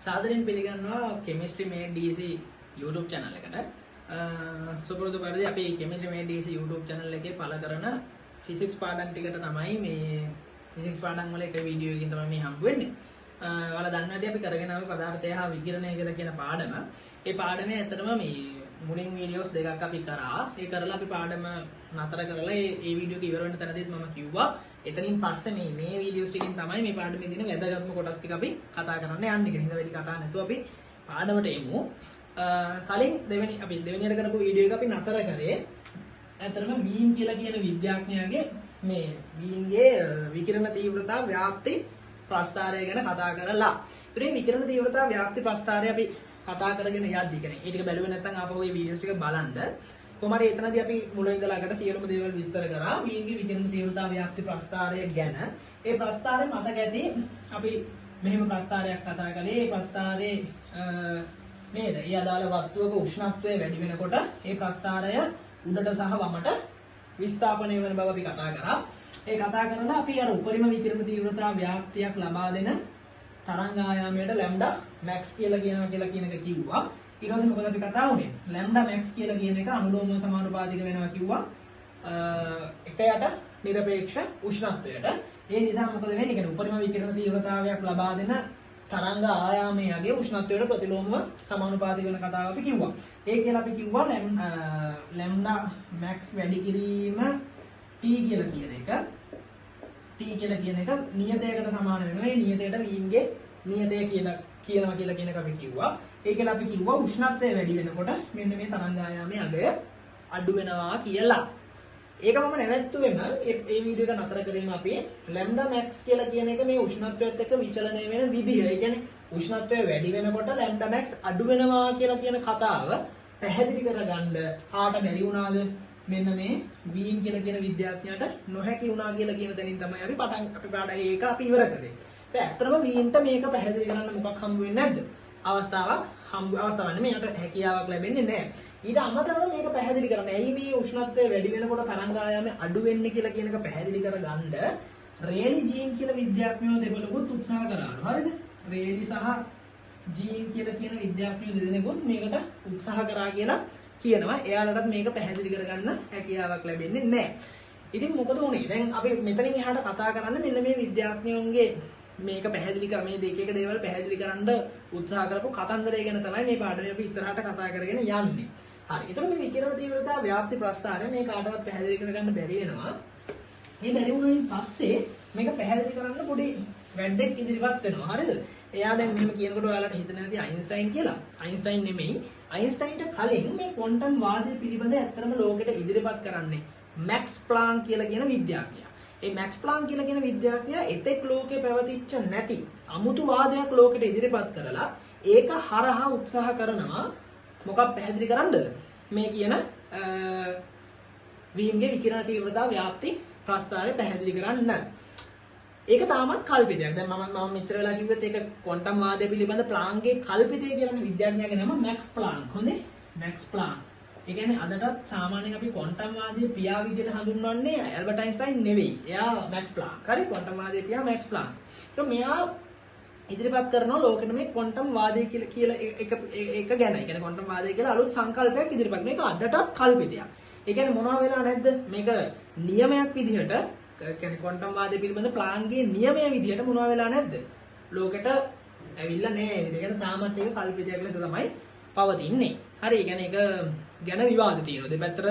සාදරයෙන් පිළිගන්නවා chemistry made easy YouTube channel එකට. සුපුරුදු පරිදි අපි chemistry made easy YouTube channel එකේ පළ කරන physics පාඩම් ටිකට තමයි මේ physics පාඩම් වල එක වීඩියෝ එකකින් තමයි මේ හම්බ වෙන්නේ. ඔයාලා දන්නවා ඇති අපි කරගෙන ආවේ පදාර්ථය හා විකිරණය කියලා කියන පාඩම. ඒ පාඩමේ ඇත්තටම මේ මුලින් වීඩියෝස් දෙකක් අපි කරා. ඒ කරලා අපි පාඩම නතර කරලා මේ වීඩියෝ එක ඉවර වෙන තැනදීත් මම කිව්වා එතනින් පස්සේ මේ වීඩියෝස් ටිකෙන් තමයි මේ පාඩමේ දින වැදගත්ම කොටස් ටික අපි කතා කරන්න යන්නේ. හින්දා වැඩි කතා නැතුව අපි පාඩමට එමු. කලින් අපි දෙවෙනියට කරපු වීඩියෝ එක අපි නතර කරේ ඇත්තටම වීන් කියලා කියන විද්‍යාඥයාගේ මේ වීන්ගේ විකිරණ තීව්‍රතා ව්‍යාප්ති ප්‍රස්ථාරය ගැන කතා කරලා. ඉතින් මේ විකිරණ තීව්‍රතා ව්‍යාප්ති ප්‍රස්ථාරය අපි කතා කරගෙන යද්දි කියන්නේ ඒ ටික බැලුවේ නැත්නම් ආපහු මේ වීඩියෝස් ටික බලන්න. කොහොම හරි එතනදී අපි මුලින් ඉඳලා අගට සියලුම දේවල් විස්තර කරා වීන්ගේ විකිරණ තීව්‍රතා ව්‍යාප්ති ප්‍රස්ථාරය ගැන. ඒ ප්‍රස්ථාරය මතක ඇති අපි මෙහෙම ප්‍රස්ථාරයක් කතා කළේ. ඒ ප්‍රස්ථාරයේ නේද? ඒ අදාළ වස්තුවක උෂ්ණත්වය වැඩි වෙනකොට ඒ ප්‍රස්ථාරය උඩට සහ වමට විස්ථාපනය වෙන බව අපි කතා කරා. ඒ කතා කරලා අපි අර උපරිම විකිරණ තීව්‍රතා ව්‍යාප්තියක් ලබා දෙන තරංග ආයාමයට ලැම්ඩා මැක්ස් කියලා කියන එක කිව්වා. ඊට පස්සේ මොකද අපි කතා වුනේ? ලැම්ඩා මැක්ස් කියලා කියන එක අනුලෝම සමානුපාතික වෙනවා කිව්වා. එකයට නිරපේක්ෂ උෂ්ණත්වයට. ඒ නිසා මොකද වෙන්නේ? කියන්නේ උපරිම විකිරණ තීව්‍රතාවයක් ලබා දෙන තරංග ආයාමයේ උෂ්ණත්වයට ප්‍රතිලෝමව සමානුපාතික වෙන කතාව අපි කිව්වා. ඒ කියලා අපි කිව්වා ලැම්ඩා මැක්ස් වැඩි කිරීම T කියලා කියන එක නියතයකට සමාන වෙනවා. ඒ නියතයට වීන්ගේ නියතය කියනවා කියලා කියන එක අපි කිව්වා. ඒ කියලා අපි කිව්වා උෂ්ණත්වය වැඩි වෙනකොට මෙන්න මේ තරංග ආයාමයේ අගය අඩු වෙනවා කියලා. ඒක මම නැවැත්තුවෙම මේ වීඩියෝ එක නතර කරේම අපි ලැම්ඩා මැක්ස් කියලා කියන එක මේ උෂ්ණත්වයත් එක්ක විචලනය වෙන විදිහ. ඒ කියන්නේ උෂ්ණත්වය වැඩි වෙනකොට ලැම්ඩා මැක්ස් අඩු වෙනවා කියලා කියන කතාව පැහැදිලි කරගන්න කාට බැරි වුණාද? මෙන්න මේ වීන් කියලා කියන විද්‍යාඥයාට නොහැකි වුණා කියලා කියන තැනින් තමයි අපි පාඩම ඒක අපි ඉවර කරේ. දැන් ඇත්තටම වීන්ට මේක පැහැදිලි කරන්න මොකක් හම්බ වෙන්නේ නැද්ද? අවස්ථාවක් නෙමෙයි. යට හැකියාවක් ලැබෙන්නේ නැහැ. ඊට අමතරව මේක පැහැදිලි කරන්න. ඇයි මේ උෂ්ණත්වය වැඩි වෙනකොට තරංග ආයාමය අඩු වෙන්නේ කියලා කියන එක පැහැදිලි කරගන්න රේලි ජීන් කියලා විද්‍යාඥයෝ දෙපළකුත් උත්සාහ කරාලු. හරිද? රේලි සහ ජීන් කියලා කියන විද්‍යාඥයෝ දෙදෙනෙකුත් මේකට උත්සාහ කරා කියලා කියනවා. එයාලටත් මේක පැහැදිලි කරගන්න හැකියාවක් ලැබෙන්නේ නැහැ. ඉතින් මොකද උනේ? දැන් අපි මෙතනින් එහාට කතා කරන්නේ මෙන්න මේ විද්‍යාඥයන්ගේ මේක පැහැදිලි කර මේ දෙක එක දේවල් පැහැදිලි කරන්න උත්සාහ කරපු කතන්දරය ගැන තමයි මේ පාඩමේ අපි ඉස්සරහට කතා කරගෙන යන්නේ. හරි. ඒතර මේ විකිරණ තීව්‍රතා ව්‍යාප්ති ප්‍රස්ථාරය මේ කාටවත් පැහැදිලි කරගන්න බැරි වෙනවා. මේ බැරි වුණායින් පස්සේ මේක පැහැදිලි කරන්න පොඩි වැඩක් ඉදිරිපත් වෙනවා. හරිද? එයා දැන් මෙහෙම කියනකොට ඔයාලට හිතෙන්නේ නැති අයින්ස්ටයින් කියලා. අයින්ස්ටයින් නෙමෙයි. අයින්ස්ටයින්ට කලින් මේ ක්වොන්ටම් වාදය පිළිබඳ ඇත්තම ලෝකෙට ඉදිරිපත් කරන්නේ මැක්ස් ප්ලාන්ක් කියලා කියන විද්‍යාඥයා. ඒ මැක්ස් ප්ලාන්ක් කියලා කියන විද්‍යාඥයා එතෙක් ලෝකේ පැවතිච්ච නැති අමුතු වාදයක් ලෝකෙට ඉදිරිපත් කරලා ඒක හරහා උත්සාහ කරනවා මොකක් පැහැදිලි කරන්නද? මේ කියන වීන්ගේ විකිරණ තීව්‍රතා ව්‍යාප්ති ප්‍රස්ථාරය පැහැදිලි කරන්න. ඒක තාමත් කල්පිතයක්. දැන් මම මෙච්චර වෙලා කිව්වෙත් ඒක ක්වොන්ටම් වාදය පිළිබඳ ප්ලාන්ක්ගේ කල්පිතය කියලානේ විද්‍යාඥයාගේ නම මැක්ස් ප්ලාන්ක්. හොඳේ? Max Planck. ඒ කියන්නේ අදටත් සාමාන්‍යයෙන් අපි ක්වොන්ටම් වාදයේ පියා විදිහට හඳුන්වන්නේ ඇල්බර්ට් අයින්ස්ටයින් නෙවෙයි. එයා මැක්ස් ප්ලාන්ක්. හරි? ක්වොන්ටම් වාදයේ පියා මැක්ස් ප්ලාන්ක්. ඒක මෙයා ඉදිරිපත් කරනවා ලෝකෙට මේ ක්වොන්ටම් වාදය කියලා එක ගැන. ඒ කියන්නේ ක්වොන්ටම් වාදය කියලා අලුත් සංකල්පයක් ඉදිරිපත් කරනවා. මේක අදටත් කල්පිතයක්. ඒ කියන්නේ මොනවා වෙලා නැද්ද? මේක නියමයක් විදිහට කියන්නේ ක්වොන්ටම් වාදය පිළිබඳ ප්ලාන්ක්ගේ නියමය විදිහට මොනවා වෙලා නැද්ද? ලෝකෙට ඇවිල්ලා නැහැ. ඒ කියන්නේ තාමත් ඒක කල්පිතයක් ලෙස තමයි පවතින්නේ. හරි. ඒ කියන්නේ ඒක ගැන විවාද තියෙනවා. දෙපැත්තට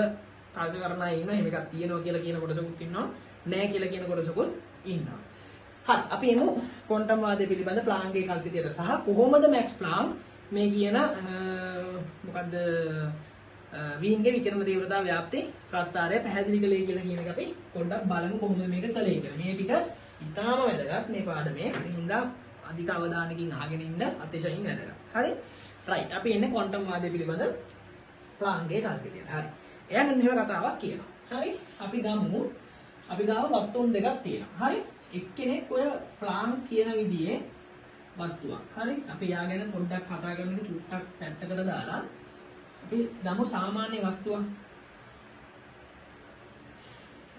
තර්ක කරන අය ඉන්නවා. එහෙම එකක් තියෙනවා කියලා කියන කොටසකුත් ඉන්නවා. නැහැ කියලා කියන කොටසකුත් ඉන්නවා. හරි. අපි එමු ක්වොන්ටම් වාදය පිළිබඳ ප්ලාන්ක්ගේ කල්පිතයට සහ කොහොමද මැක්ස් ප්ලාන්ක් මේ කියන මොකද්ද වීන්ගේ විකිරණ තීව්‍රතා ව්‍යාප්ති ප්‍රස්ථාරය පැහැදිලි කළේ කියලා කියන එක අපි පොඩ්ඩක් බලමු කොහොමද මේක කළේ කියලා. මේ ටික ඉතාම වැදගත් මේ පාඩමේ. ඒ හින්දා අධික අවධානයකින් අහගෙන ඉන්න අතිශයින් වැදගත්. හරි? රයිට්. අපි එන්නේ ක්වොන්ටම් වාදය පිළිබඳ ප්ලාන්ක්ගේ කල්පිතයට. හරි. එයා මෙන්න මෙහෙම කතාවක් කියනවා. හරි? අපි ගාව වස්තුන් දෙකක් තියෙනවා. හරි? එක්කෙනෙක් ඔය ප්ලාන්ක් කියන විදිහේ වස්තුවක්. හරි? අපි යා ගැන පොඩ්ඩක් කතා කරන්න චුට්ටක් පැත්තකට දාලා අපි ගමු සාමාන්‍ය වස්තුවක්.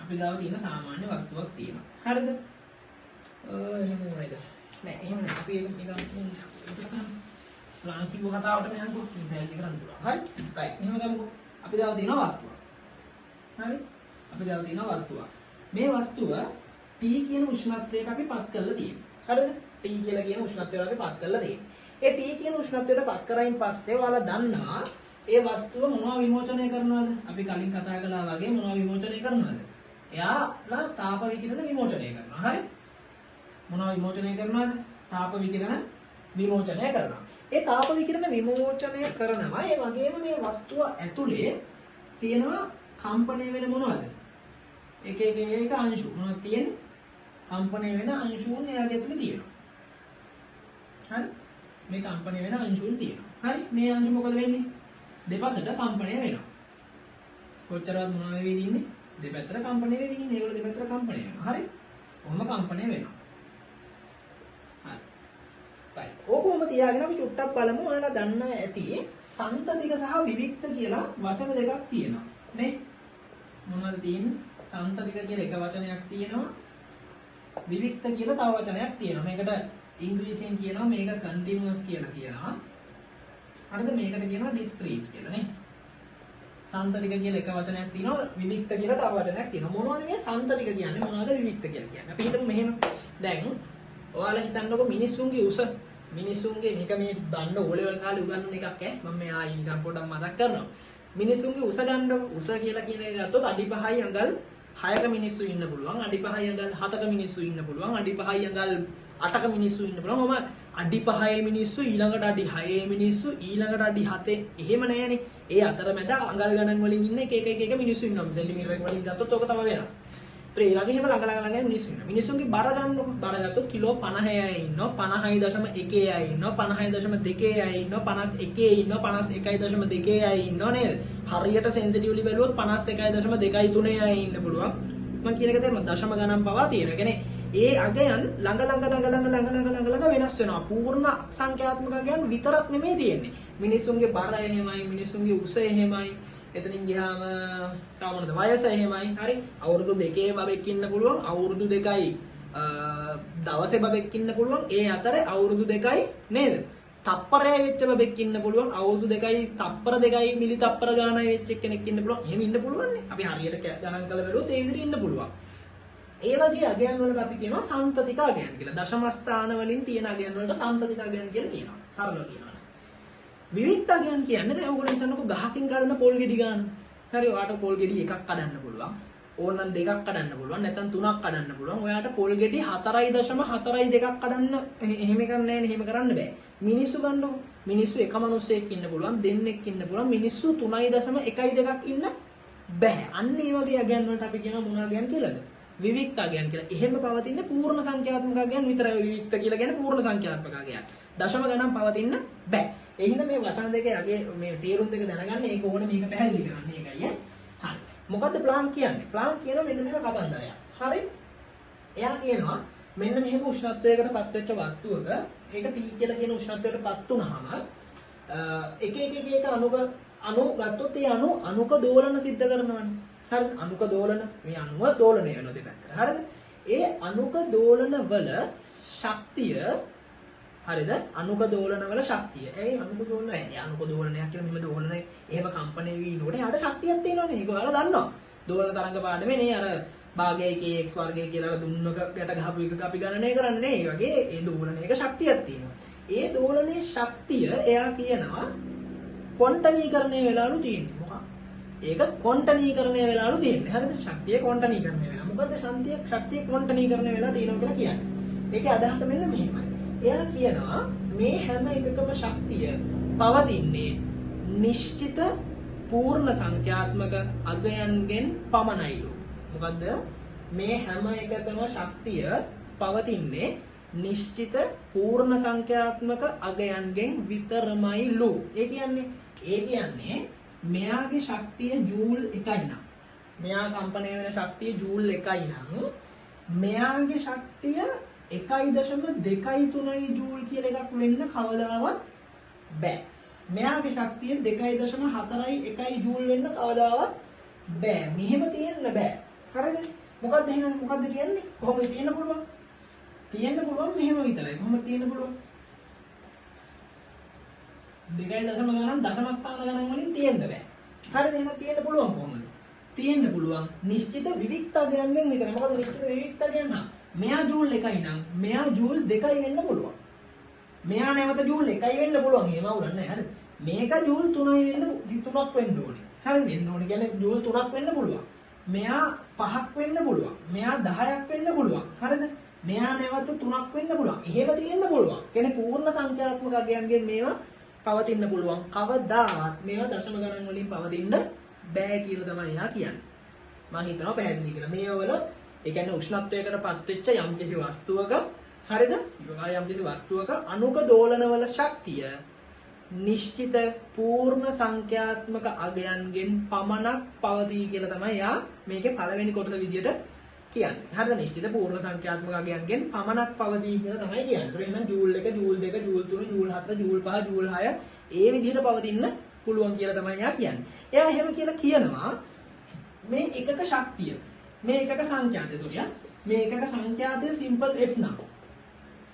අපි ගාව තියෙන සාමාන්‍ය වස්තුවක් තියෙනවා. හරිද? එහෙම නේද? නෑ එහෙම නෑ. අපි ඒක ප්ලාන් කිව්ව කතාවට මෙහාන්කෝ මේ පැහැදිලි කරන්න පුළුවන්. හරි? රයිට්. එහෙම ගමුකෝ. අපි ගාව තියෙනවා වස්තුවක්. හරි? අපි ගාව තියෙනවා වස්තුවක්. මේ වස්තුව T කියන උෂ්ණත්වයට අපි පත් කරලා තියෙනවා. හරිද? T කියලා කියන උෂ්ණත්වයට අපි පත් කරලා තියෙනවා. ඒ T කියන උෂ්ණත්වයට පත් කරයින් පස්සේ ඔයාලා දන්නා ඒ වස්තුව මොනවා විමෝචනය කරනවද? අපි කලින් කතා කළා වගේ මොනවා විමෝචනය කරනවද? එයාලා තාප විකිරණ විමෝචනය කරනවා. හරි? මොනවා විමෝචනය කරනවද? තාප විකිරණ විමෝචනය කරනවා. ඒ තාප විකිරණ විමෝචනය කරනවා. ඒ වගේම මේ වස්තුව ඇතුලේ තියෙනවා කම්පණය වෙන මොනවද? එක අංශු මොනවද තියෙන්නේ? කම්පණය වෙන අංශුන් එයාගේ ඇතුලේ තියෙනවා. හරි? මේ කම්පණය වෙන අංශුන් තියෙනවා. හරි? මේ අංශු මොකද වෙන්නේ? දෙපසට කම්පණය වෙනවා. කොච්චරවත් මොනවා වෙවිද ඉන්නේ? දෙපැත්තට කම්පණය වෙවි ඉන්නේ. ඒගොල්ලෝ දෙපැත්තට කම්පණය වෙනවා. හරි? කොහොම කම්පණය වෙනවා. හරි. right. ඕකම තියාගෙන අපි චුට්ටක් බලමු. ඔයාලා දන්නා ඇති සන්තතික සහ විවික්ත කියලා වචන දෙකක් තියෙනවා. නේ? මොනවද තියෙන්නේ? සන්තතික කියලා එක වචනයක් තියෙනවා. විවික්ත කියලා තව වචනයක් තියෙනවා. මේකට ඉංග්‍රීසියෙන් කියනවා මේක කන්ටිනියස් කියලා කියනවා. හරිද? මේකට කියනවා ඩිස්ක්‍රීට් කියලා නේ. සන්තතික කියලා එක වචනයක් තියෙනවා. විවික්ත කියලා තව වචනයක් තියෙනවා. මොනවද මේ සන්තතික කියන්නේ? මොනවද විවික්ත කියලා කියන්නේ? අපි හිතමු මෙහෙම. දැන් ඔයාලා හිතන්නකො මිනිස්සුන්ගේ උස මිනිස්සුන්ගේ මේක මේ බණ්ඩ O level කාලේ උගන්වන එකක් ඈ. මම මේ ආයි නිකන් පොඩ්ඩක් මතක් කරනවා. මිනිස්සුන්ගේ උස ගන්නකො. උස කියලා කියන එක ගත්තොත් අඩි 5යි අඟල් 6ක මිනිස්සු ඉන්න පුළුවන්. අඩි 5යි අඟල් 7ක මිනිස්සු ඉන්න පුළුවන්. අඩි 5යි අඟල් 8ක මිනිස්සු ඉන්න පුළුවන්. මම අඩි 5 මිනිස්සු ඊළඟට අඩි 6 මිනිස්සු ඊළඟට අඩි 7 එහෙම නෑනේ. ඒ අතරමැද අඟල් ගණන් වලින් ඉන්න එක මිනිස්සු ඉන්නවා. සෙන්ටිමීටර වලින් ගත්තොත් ඕක තව වෙනස්. ඒත් ඒ වගේ එහෙම ළඟ මිනිස්සු ඉන්නවා. මිනිස්සුන්ගේ බර ගන්නකො. බර ගත්තොත් කිලෝ 50 අය ඉන්නවා. 56.1 අය ඉන්නවා. 56.2 අය ඉන්නවා. 51 ඉන්නවා. 51.2 අය ඉන්නවා නේද? හරියට සෙන්සිටිව්ලි බැලුවොත් 51.2.3 අය ඉන්න පුළුවන්. මම කියන එක තේරෙනවද? දශම ගණන් පවා තියෙනවා. කියන්නේ ඒ අගයන් ළඟ වෙනස් වෙනවා. පූර්ණ සංඛ්‍යාත්මක අගයන් විතරක් නෙමෙයි තියෙන්නේ. මිනිස්සුන්ගේ බර එහෙමයි, මිනිස්සුන්ගේ උස එහෙමයි. එතනින් ගියාම තව මොනද? වයස එහෙමයි. හරි? අවුරුදු 2 බබෙක් ඉන්න පුළුවන්. අවුරුදු 2යි දවසේ බබෙක් ඉන්න පුළුවන්. ඒ අතරේ අවුරුදු 2යි නේද? තප්පරය වෙච්ච බබෙක් ඉන්න පුළුවන්. අවුරුදු 2යි තප්පර 2යි මිලි තප්පර ගානයි වෙච්ච කෙනෙක් ඉන්න පුළුවන්. එහෙම ඉන්න පුළුවන් නේ. අපි හරියට ගණන් කරලා බැලුවොත් ඒ විදිහට ඉන්න පුළුවන්. ඒ වගේ අගයන් වලට අපි කියනවා සන්තතික අගයන් කියලා. දශම ස්ථාන වලින් තියෙන අගයන් වලට සන්තතික අගයන් කියලා කියනවා. සරලව කියනවා. විවික්ත අගයන් කියන්නේ දැන් ඔයගොල්ලෝ හිතන්නකෝ ගහකින් කඩන පොල් ගෙඩි ගන්න. හරි ඔයාට පොල් ගෙඩි එකක් කඩන්න පුළුවන්. ඕනනම් දෙකක් කඩන්න පුළුවන්. නැත්නම් තුනක් කඩන්න පුළුවන්. ඔයාට පොල් ගෙඩි 4.42ක් කඩන්න එහෙම කරන්නේ නැහැ. එහෙම කරන්න බෑ. මිනිස්සු ගන්නකො. මිනිස්සු එක මිනිස්සෙක් ඉන්න පුළුවන්. දෙන්නෙක් ඉන්න පුළුවන්. මිනිස්සු 3.12ක් ඉන්න බෑ. අන්න ඒ වගේ අගයන් වලට අපි කියනවා මොන අගයන් කියලාද? විවික්ත අගයන් කියලා. එහෙම පවතින පූර්ණ සංඛ්‍යාත්මක අගයන් විතරයි විවික්ත කියලා කියන්නේ පූර්ණ සංඛ්‍යාත්මක අගයන්. දශම ගණන් පවතින්න බෑ. ඒ හින්දා මේ වචන දෙකේ අගේ මේ තේරුම් දෙක දැනගන්න ඒක ඕනේ මේක පැහැදිලි කරන්න. ඒකයි ඈ. හරි. මොකද්ද ප්ලාන් කියන්නේ? ප්ලාන් කියනවා මෙන්න මෙහෙම කතන්දරයක්. හරි? එයා කියනවා මෙන්න මෙහෙම උෂ්ණත්වයකට පත් වෙච්ච වස්තුවක ඒක T කියලා කියන උෂ්ණත්වයට පත් වුනහම එක අණු ගත්තොත් ඒ අණුක දෝලන සිද්ධ කරනවනේ. හරිද? අණුක දෝලන මේ අණුව දෝලණය වෙනවා දෙපැත්තට. හරිද? ඒ අණුක දෝලන වල ශක්තිය හරිද? අණුක දෝලන වල ශක්තිය. ඒ අණුක දෝලන අණුක දෝලනයක් කියලා මෙහෙම දෝලනය එහෙම කම්පණය වෙනකොට එයාට ශක්තියක් තියෙනවනේ. ඒක ඔයාලා දන්නවා. දෝලන තරංග පාඩමේ නේ අර භාගයයි kx වර්ගය කියලා දුන්නක ගැට ගහපු එක අපි ගණනය කරන්නේ නේ. ඒ වගේ ඒ දෝලනයක ශක්තියක් තියෙනවා. ඒ දෝලනයේ ශක්තිය එයා කියනවා ක්වොන්ටනීකරණය වෙලාලු තියෙන්නේ. මොකක්ද? ඒක ක්වොන්ටනීකරණය වෙලාලු තියෙන්නේ. හරිද? ශක්තිය ක්වොන්ටනීකරණය වෙලා. මොකද ශක්තිය ක්වොන්ටනීකරණය වෙලා තියෙනවා කියලා කියන්නේ. ඒකේ අදහස මෙන්න මෙහෙමයි. එයා කියනවා මේ හැම එකකම ශක්තිය පවතින්නේ නිශ්චිත පූර්ණ සංඛ්‍යාත්මක අගයන්ගෙන් පමණයිලු. මොකද්ද? මේ හැම එකකම ශක්තිය පවතින්නේ නිශ්චිත පූර්ණ සංඛ්‍යාත්මක අගයන්ගෙන් විතරමයිලු. ඒ කියන්නේ මෙයාගේ ශක්තිය ජූල් 1යි නම් මෙයා කම්පණය වෙන ශක්තිය ජූල් 1යි නම් මෙයාගේ ශක්තිය 1.2.3 ජූල් කියලා එකක් වෙන්න කවදාවත් බෑ. මෙයාගේ ශක්තිය 2.41 ජූල් වෙන්න කවදාවත් බෑ. මෙහෙම තියෙන්න බෑ. හරිද? මොකද්ද එහෙනම් මොකද්ද කියන්නේ? කොහොමද තියෙන්න පුළුවන්? තියෙන්න පුළුවන් මෙහෙම විතරයි. කොහොමද තියෙන්න පුළුවන්? 2 දශම ගණන් දශම ස්ථාන ගණන් වලින් තියෙන්න බෑ. හරිද? එහෙනම් තියෙන්න පුළුවන් කොහොමද? තියෙන්න පුළුවන් නිශ්චිත විවික්ත අගයන්ගෙන් විතරයි. මොකද නිශ්චිත විවික්ත අගයන් නම් මෙයා ජූල් 1යි නම් මෙයා ජූල් 2යි වෙන්න පුළුවන්. මෙයා නැවත ජූල් 1යි වෙන්න පුළුවන්. එහෙම අවුලක් නැහැ. හරිද? මේක ජූල් 3යි වෙන්න 3ක් වෙන්න ඕනේ. හරිද? වෙන්න ඕනේ කියන්නේ ජූල් 3ක් වෙන්න පුළුවන්. මෙයා 5ක් වෙන්න පුළුවන්. මෙයා 10ක් වෙන්න පුළුවන්. හරිද? මෙයා නැවත 3ක් වෙන්න පුළුවන්. එහෙම තියෙන්න පුළුවන්. කියන්නේ පූර්ණ සංඛ්‍යාත්මක අගයන්ගෙන් මේවා පවතින්න පුළුවන්. කවදාවත් මේවා දශම ගණන් වලින් පවතින්න බෑ කියලා තමයි යා කියන්නේ. මම හිතනවා පැහැදිලි කියලා. මේවල ඒ කියන්නේ උෂ්ණත්වයකට පත් වෙච්ච යම්කිසි වස්තුවක හරිද? යම්කිසි වස්තුවක අණුක දෝලනවල ශක්තිය නිශ්චිත පූර්ණ සංඛ්‍යාත්මක අගයන්ගෙන් පමණක් පවතී කියලා තමයි යා මේකේ පළවෙනි කොටස විදියට කියන්නේ. හරිද? නිශ්චිත පූර්ණ සංඛ්‍යාත්මක අගයන්ගෙන් පමණක් පවතී කියලා තමයි කියන්නේ. ඒ එහෙනම් joule 1, joule 2, joule 3, joule 4, joule 5, joule 6 ඒ විදිහට පවතින්න පුළුවන් කියලා තමයි යා කියන්නේ. එයා එහෙම කියලා කියනවා මේ එකක ශක්තිය. මේ එකක සංඛ්‍යාතය සෝරියා. මේ එකක සංඛ්‍යාතය සිම්පල් F නම්.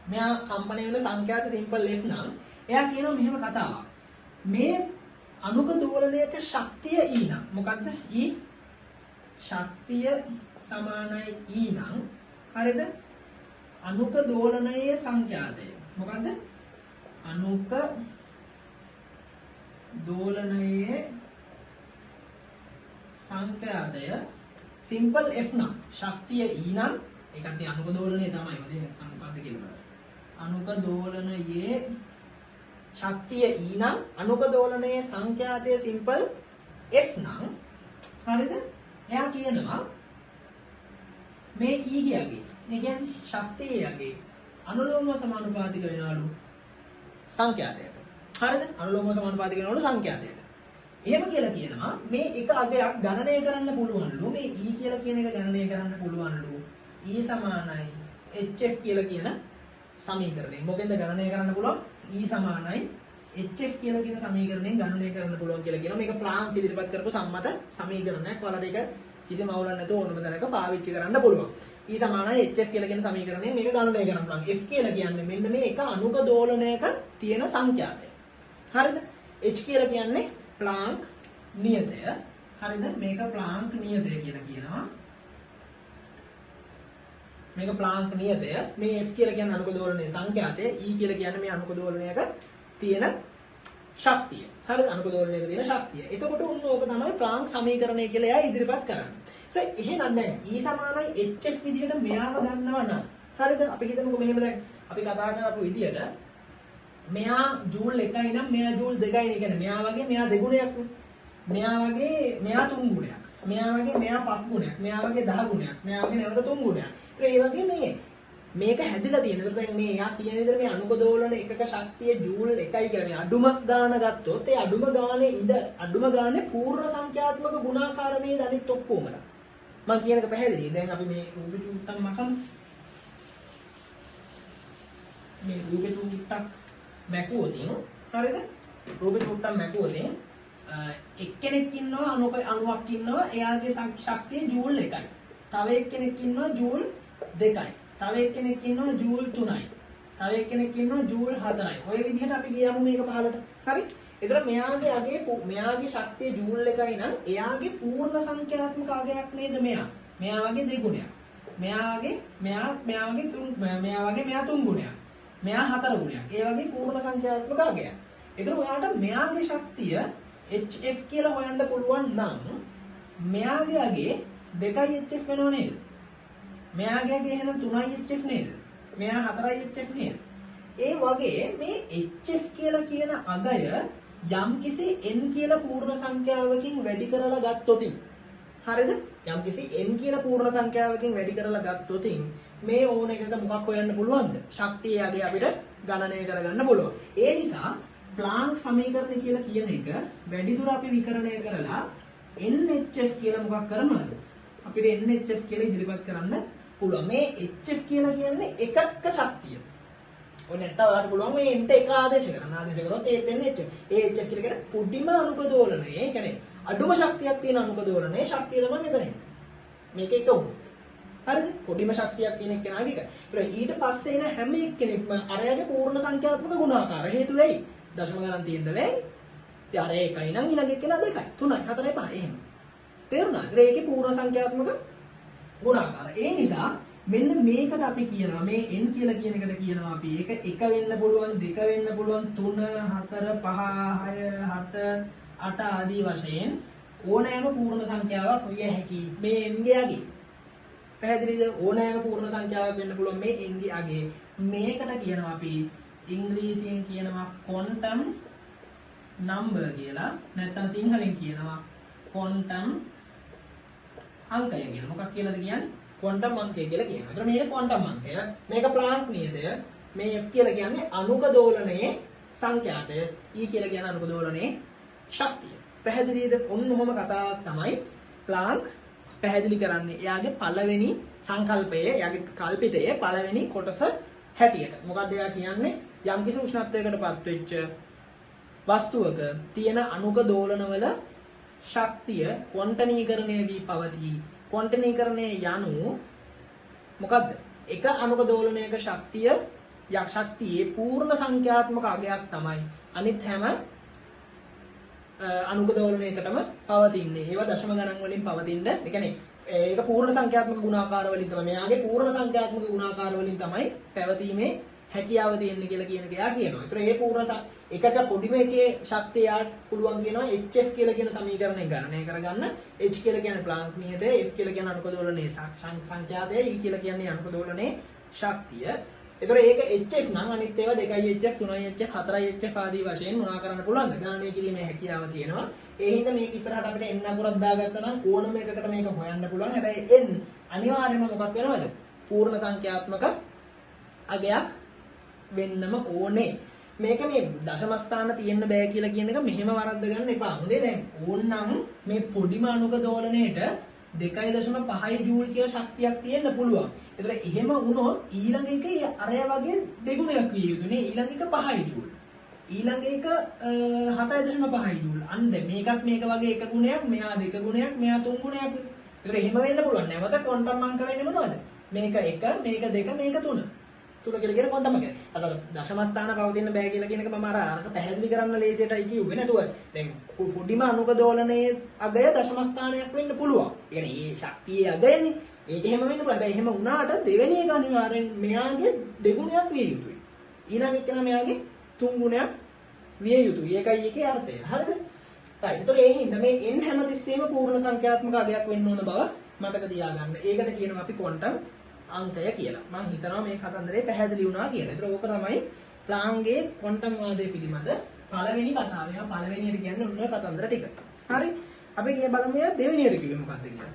මෙයා කම්පණය වෙන සංඛ්‍යාතය සිම්පල් F නම් එයා කියනවා මෙහෙම කතාවක්. මේ අණුක දෝලනයක ශක්තිය E නම් මොකද්ද? E ශක්තිය සමානයි E නම් හරිද? අණුක දෝලනයේ සංඛ්‍යාතය මොකද්ද? අණුක දෝලනයේ සංඛ්‍යාතය සිම්පල් F නම් ශක්තිය E නම් ඒකත් අණුක දෝලනය තමයි. මොකද කියලා බලන්න. අණුක දෝලනයේ ශක්තිය E නම් අණුක දෝලනයේ සංඛ්‍යාතය සිම්පල් F නම් හරිද? එයා කියනවා මේ E කියගේ ඒ කියන්නේ ශක්තියගේ අනුලෝම සමානුපාතික වෙනවලු සංඛ්‍යාතයට. හරිද? අනුලෝම සමානුපාතික වෙනවලු සංඛ්‍යාතයට. එහෙම කියලා කියනවා මේ එක අගයක් ගණනය කරන්න පුළුවන්ලු. මේ E කියලා කියන එක ගණනය කරන්න පුළුවන්ලු. E සමානයි HF කියලා කියන සමීකරණය. මොකෙන්ද ගණනය කරන්න පුළුවන්? E සමානයි HF කියලා කියන සමීකරණයෙන් ගණනය කරන්න පුළුවන් කියලා කියනවා. මේක ප්ලාන්ක් ඉදිරිපත් කරපු සම්මත සමීකරණයක්. ඔයාලට ඒක කිසිම අවුලක් නැතුව ඕනම තැනක පාවිච්චි කරන්න පුළුවන්. E සමානයි HF කියලා කියන සමීකරණයෙන් මේක ගණනය කරන්න පුළුවන්. F කියලා කියන්නේ මෙන්න මේ එක අණුක දෝලනයක තියෙන සංඛ්‍යාතය. හරිද? H කියලා කියන්නේ ප්ලාන්ක් නියතය. හරිද? මේක ප්ලාන්ක් නියතය කියලා කියනවා. මේක ප්ලාන්ක් නියතය. මේ F කියලා කියන්නේ අණුක දෝලනයේ සංඛ්‍යාතය. E කියලා කියන්නේ මේ අණුක දෝලනයක තියෙන ශක්තිය. හරිද? අණුක දෝලනයක තියෙන ශක්තිය. එතකොට උන් ඕක තමයි ප්ලාන්ක් සමීකරණය කියලා එයා ඉදිරිපත් කරන්නේ. හරි එහෙනම් දැන් E සමානයි HF විදිහට මෙයාව ගන්නවා නම් හරිද? අපි හිතමුකෝ මෙහෙම දැන් අපි කතා කරපු විදිහට මෙයා ජූල් 1යි නම් මෙයා ජූල් 2යි නේ. කියන්නේ මෙයා වගේ මෙයා දෙගුණයක් නේ. මෙයා වගේ මෙයා තුන් ගුණයක්. මෙයා වගේ මෙයා පස් ගුණයක්. මෙයා වගේ 10 ගුණයක්. මෙයා වගේ නැවත තුන් ගුණයක්. ඒ වගේ මේක හැදිලා තියෙන. ඒකට දැන් මේ එයා කියන විදිහට මේ අණුක දෝලන එකක ශක්තිය ජූල් 1යි කියලා මේ අඩුම ගාන ගත්තොත් ඒ අඩුම ගානේ පූර්ණ සංඛ්‍යාත්මක ගුණාකාර නේද අනිත් ඔක්කොමලා. මම කියන එක පැහැදිලිද? දැන් අපි මේ රූපේ චූට්ටක් මකමු. මේ රූපේ චූට්ටක් මැකුවොත් හරිද? රූපේ චූට්ටක් මැකුවොත් එක්කෙනෙක් ඉන්නවා අණුවක් ඉන්නවා එයාගේ ශක්තිය ජූල් 1යි. තව එක්කෙනෙක් ඉන්නවා ජූල් 2යි. තව එක්කෙනෙක් ඉන්නවා ජූල් 3යි. තව එක්කෙනෙක් ඉන්නවා ජූල් 4යි. ඔය විදිහට අපි ගියමු මේක පහලට. හරි? ඒතර මෙයාගේ ශක්තිය ජූල් 1යි නම් එයාගේ පූර්ණ සංඛ්‍යාත්මක අගයක් නේද මෙයා. මෙයා වගේ දෙගුණයක්. මෙයා වගේ තුන් ගුණයක්. මෙයා 4 ගුණයක්. ඒ වගේ පූර්ණ සංඛ්‍යාත්මක අගයක්. ඒතර ඔයාලට මෙයාගේ ශක්තිය HF කියලා හොයන්න පුළුවන් නම් මෙයාගේ අගේ 2යි HF වෙනව නේද? මෙයාගේ අගේ එහෙනම් 3යි HF නේද? මෙයා 4යි HF නේද? ඒ වගේ මේ HF කියලා කියන අගය යම්කිසි n කියලා පූර්ණ සංඛ්‍යාවකින් වැඩි කරලා ගත්තොත් හරිද? යම්කිසි n කියලා පූර්ණ සංඛ්‍යාවකින් වැඩි කරලා ගත්තොත් මේ ඕන එකක මොකක් හොයන්න පුළුවන්ද? ශක්තිය අගේ අපිට ගණනය කරගන්න පුළුවන්. ඒ නිසා ප්ලාන්ක් සමීකරණ කියලා කියන එක වැඩිදුර අපි විකරණය කරලා NHF කියලා මොකක් කරනවද? අපිට NHF කියලා ඉදිරිපත් කරන්න පුළුවන්. මේ HF කියලා කියන්නේ එකක ශක්තිය. ඔය නැත්නම් ඔයාලට පුළුවන් මේ n ට එක ආදේශ කරන්න. ආදේශ කරොත් ඒත් එන්නේ HF. ඒ HF කියලා කියන්නේ පුඩිම අණුක දෝලනය. ඒ කියන්නේ අඩුම ශක්තියක් තියෙන අණුක දෝලනයේ ශක්තිය තමයි මෙතන එන්නේ. මේක එක උණු. හරිද? පොඩිම ශක්තියක් තියෙන එක්කෙනාගේ එක. ඊට පස්සේ එන හැම එක්කෙනෙක්ම අරයාගේ පූර්ණ සංඛ්‍යාත්මක ගුණාකාර හේතු වෙයි. දශම ගණන් තියෙන්න බෑ. ඉතින් අර 1යි නම් ඊළඟ එක්කෙනා 2යි 3යි 4යි 5යි එහෙම. තේරුණාද? ඒකේ පූර්ණ සංඛ්‍යාත්මක ගුණාකාර. ඒ නිසා මෙන්න මේකට අපි කියනවා මේ n කියලා කියන එකට කියනවා අපි ඒක 1 වෙන්න පුළුවන් 2 වෙන්න පුළුවන් 3 4 5 6 7 8 ආදී වශයෙන් ඕනෑම පූර්ණ සංඛ්‍යාවක් විය හැකි මේ n ගේ අගේ. පැහැදිලිද? ඕනෑම පූර්ණ සංඛ්‍යාවක් වෙන්න පුළුවන් මේ n ගේ අගේ. මේකට කියනවා අපි ඉංග්‍රීසියෙන් කියනවා ක්වොන්ටම් නම්බර් කියලා. නැත්නම් සිංහලෙන් කියනවා ක්වොන්ටම් අංකය කියලා. මොකක් කියලාද කියන්නේ? ක්වොන්ටම් අංකය කියලා කියනවා. ඒතර මේක ක්වොන්ටම් අංකය. මේක ප්ලාන්ක් නියතය. මේ f කියලා කියන්නේ අණුක දෝලනයේ සංඛ්‍යාතය. e කියලා කියන්නේ අණුක දෝලනයේ ශක්තිය. පැහැදිලිද? ඔන්න ඔහොම කතාවක් තමයි ප්ලාන්ක් පැහැදිලි කරන්නේ. එයාගේ පළවෙනි සංකල්පයේ, එයාගේ කල්පිතයේ පළවෙනි කොටස හැටියට. මොකක්ද එයා කියන්නේ? යම්කිසි උෂ්ණත්වයකටපත් වෙච්ච වස්තුවක තියෙන අණුක දෝලනවල ශක්තිය ක්වොන්ටනීකරණය වී පවතී. ක්වොන්ටනීකරණය යනු මොකද්ද? එක අණුක දෝලනයක ශක්තියේ පූර්ණ සංඛ්‍යාත්මක අගයක් තමයි අනිත් හැම අණුක දෝලනයකටම පවතින්නේ. ඒවා දශම ගණන් වලින් පවතින්න. ඒ කියන්නේ ඒක පූර්ණ සංඛ්‍යාත්මක ගුණාකාර වලින් තමයි. මෙයාගේ පූර්ණ සංඛ්‍යාත්මක ගුණාකාර වලින් තමයි පැවතීමේ හැකියාව තියෙන්නේ කියලා කියන එක එයා කියනවා. ඒතර මේ පූර්ණ එකට පොඩිම එකේ ශක්තිය යාට පුළුවන් කියනවා HF කියලා කියන සමීකරණය ගණනය කරගන්න. H කියලා කියන්නේ ප්ලාන්ක් නියතය, F කියලා කියන්නේ අණුක දෝලනයේ සංඛ්‍යාතය, E කියලා කියන්නේ අණුක දෝලනයේ ශක්තිය. ඒතර ඒක HF නම් අනිත් ඒවා 2HF 3HF 4HF ආදී වශයෙන් මොනා කරන්න පුළුවන්ද? ගණනය කිරීමේ හැකියාව තියෙනවා. ඒ හින්දා මේක ඉස්සරහට අපිට n අකුරක් දාගත්තා නම් ඕනම එකකට මේක හොයන්න පුළුවන්. හැබැයි n අනිවාර්යයෙන්ම මොකක් වෙනවද? පූර්ණ සංඛ්‍යාත්මක අගයක් වෙන්නම ඕනේ. මේක මේ දශම ස්ථාන තියෙන්න බෑ කියලා කියන එක මෙහෙම වරද්ද ගන්න එපා. හොඳේ දැන් ඕන්නම් මේ පොඩිම අණුක දෝලණයට 2.5 ජූල් කියලා ශක්තියක් තියෙන්න පුළුවන්. ඒතර එහෙම වුණොත් ඊළඟ එක අරය වගේ දෙගුණයක් විය යුතුනේ. ඊළඟ එක 5 ජූල්. ඊළඟ එක 7.5 ජූල්. අන්න මේකත් මේක වගේ එක ගුණයක්, මෙයා දෙක ගුණයක්, මෙයා තුන් ගුණයක්. ඒතර එහෙම වෙන්න පුළුවන්. නැවත ක්වොන්ටම් අංක වෙන්නේ මොනවද? මේක 1, මේක 2, මේක 3. තුන කියලා කියන ක්වොන්ටම් අංක. අර දශම ස්ථාන පවතින්න බෑ කියලා කියන එක මම අරක පැහැදිලි කරන්න ලේසියටයි කිව්වේ නේද? දැන් පොඩිම අණුක දෝලනයේ අගය දශම ස්ථානයක් වෙන්න පුළුවන්. ඒ කියන්නේ මේ ශක්තියේ අගයනේ. ඒක එහෙම වෙන්න පුළුවන්. හැබැයි එහෙම වුණාට දෙවෙනි එක අනිවාර්යෙන් මෙයාගේ දෙගුණයක් විය යුතුයි. ඊළඟ එක මෙයාගේ තුන් ගුණයක් විය යුතුයි. ඒකයි ඒකේ අර්ථය. හරිද? right. ඒතකොට ඒ හින්දා මේ n හැමතිස්සෙම පූර්ණ සංඛ්‍යාත්මක අගයක් වෙන්න ඕන බව මතක තියාගන්න. ඒකට කියනවා අපි ක්වොන්ටම් අංකය කියලා. මම හිතනවා මේ කතන්දරේ පැහැදිලි වුණා කියලා. ඒතර ඕක තමයි ප්ලාන්ක්ගේ ක්වොන්ටම් වාදයේ පිළිබඳ පළවෙනි කතාව. එයා පළවෙනියට කියන්නේ ඔන්න කතන්දර ටික. හරි? අපි ගිය බලමු එයා දෙවෙනියට කිව්වේ මොකක්ද කියලා.